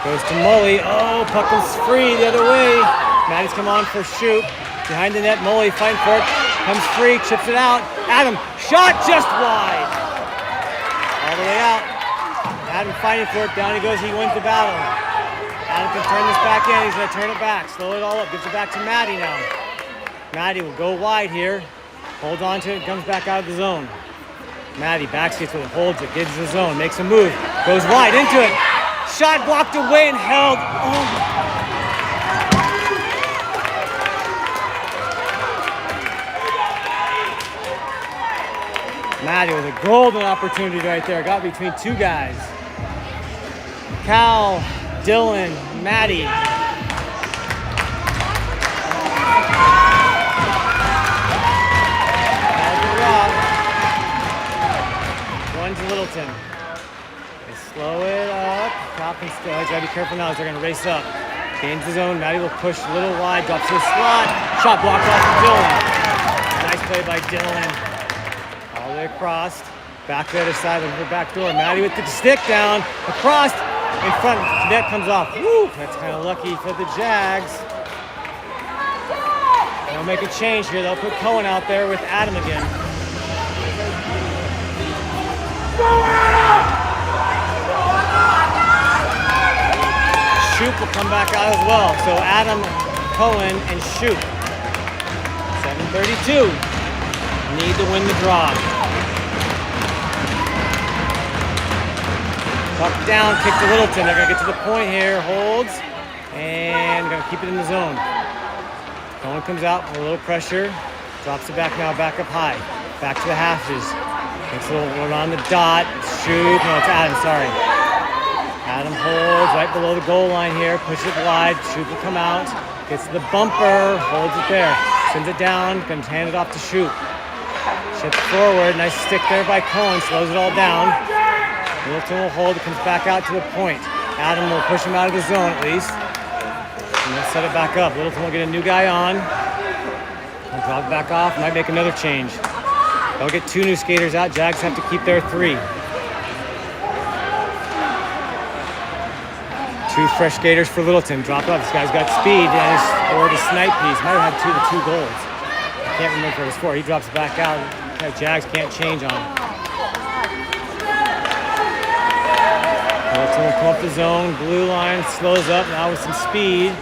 Goes to Mully. Oh, puck is free the other way. Maddie's come on for shoot. Behind the net, Mully fighting for it. Comes free, chips it out. Adam, shot just wide. All the way out. Adam fighting for it. Down he goes, he wins the battle. Adam can turn this back in. He's going to turn it back. Slow it all up. Gives it back to Maddie now. Maddie will go wide here. Holds on to it, comes back out of the zone. Maddie backskates with it, holds it, gives the zone, makes a move. Goes wide into it. Shot blocked away and held. Oh. Maddie with a golden opportunity right there. Got between two guys. Cal, Dylan, Maddie. One to Littleton. They slow it up. Cal can still. He's got to be careful now as they're going to race up. Gains the zone. Maddie will push a little wide. Drops to the slot. Shot blocked off of Dylan. Nice play by Dylan. All the way across, back to the other side of the back door. Maddie with the stick down, across, in front, net comes off. Woo! That's kind of lucky for the Jags. They'll make a change here. They'll put Cohen out there with Adam again. Shoop will come back out as well. So Adam, Cohen, and Shoop. 7:32. Need to win the draw. Puck down, kick to Littleton. They're going to get to the point here. Holds. And going to keep it in the zone. Cohen comes out with a little pressure. Drops it back now, back up high. Back to the hashes. Makes a little one on the dot. Shoot. No, it's Adam, sorry. Adam holds right below the goal line here. Push it wide. Shoot will come out. Gets to the bumper. Holds it there. Sends it down. Going to hand it off to Shoot. Chips forward, nice stick there by Cohen, slows it all down. Littleton will hold, it comes back out to the point. Adam will push him out of the zone at least. And then set it back up. Littleton will get a new guy on. He'll drop it back off, might make another change. They'll get 2 new skaters out. Jags have to keep their 3. 2 fresh skaters for Littleton. Drop off. This guy's got speed. And he scored a snipe piece. Might have had the 2 goals. I can't remember if it was 4. He drops it back out. Jags can't change on him. Littleton will come up the zone. Blue line slows up now with some speed.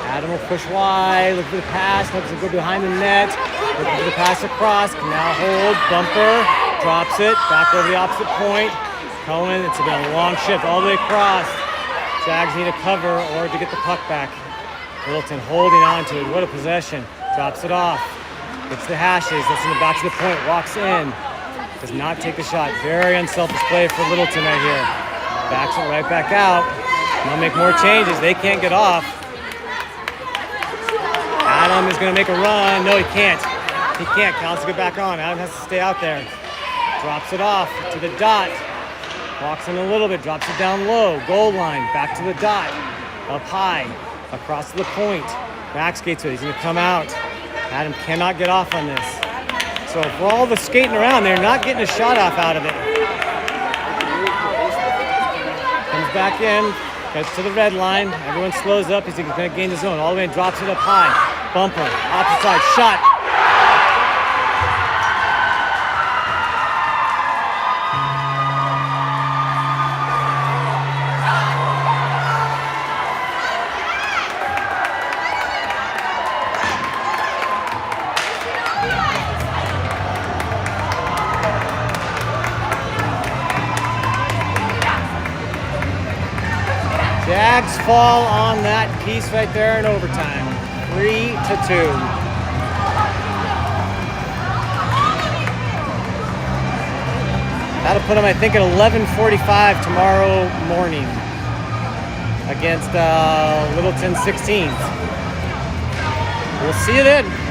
Adam will push wide. Look for the pass. Looks to go behind the net. Look for the pass across. Can now hold. Bumper. Drops it. Back over the opposite point. Cohen. It's been a long shift all the way across. Jags need a cover or to get the puck back. Littleton holding on to it. What a possession. Drops it off. Gets the hashes. That's in the back to the point. Walks in. Does not take the shot. Very unselfish play for Littleton right here. Backs it right back out. They'll make more changes. They can't get off. Adam is going to make a run. No, he can't. He can't. Cal has to get back on. Adam has to stay out there. Drops it off to the dot. Walks in a little bit. Drops it down low. Goal line. Back to the dot. Up high. Across to the point. Back skates with it. He's going to come out. Adam cannot get off on this. So for all the skating around, they're not getting a shot off out of it. Comes back in. Gets to the red line. Everyone slows up. He's going to gain the zone. All the way and drops it up high. Bumper. Opposite side. Shot. Jags fall on that piece right there in overtime. 3-2. That'll put them, I think, at 11:45 tomorrow morning against Littleton 16th. We'll see you then.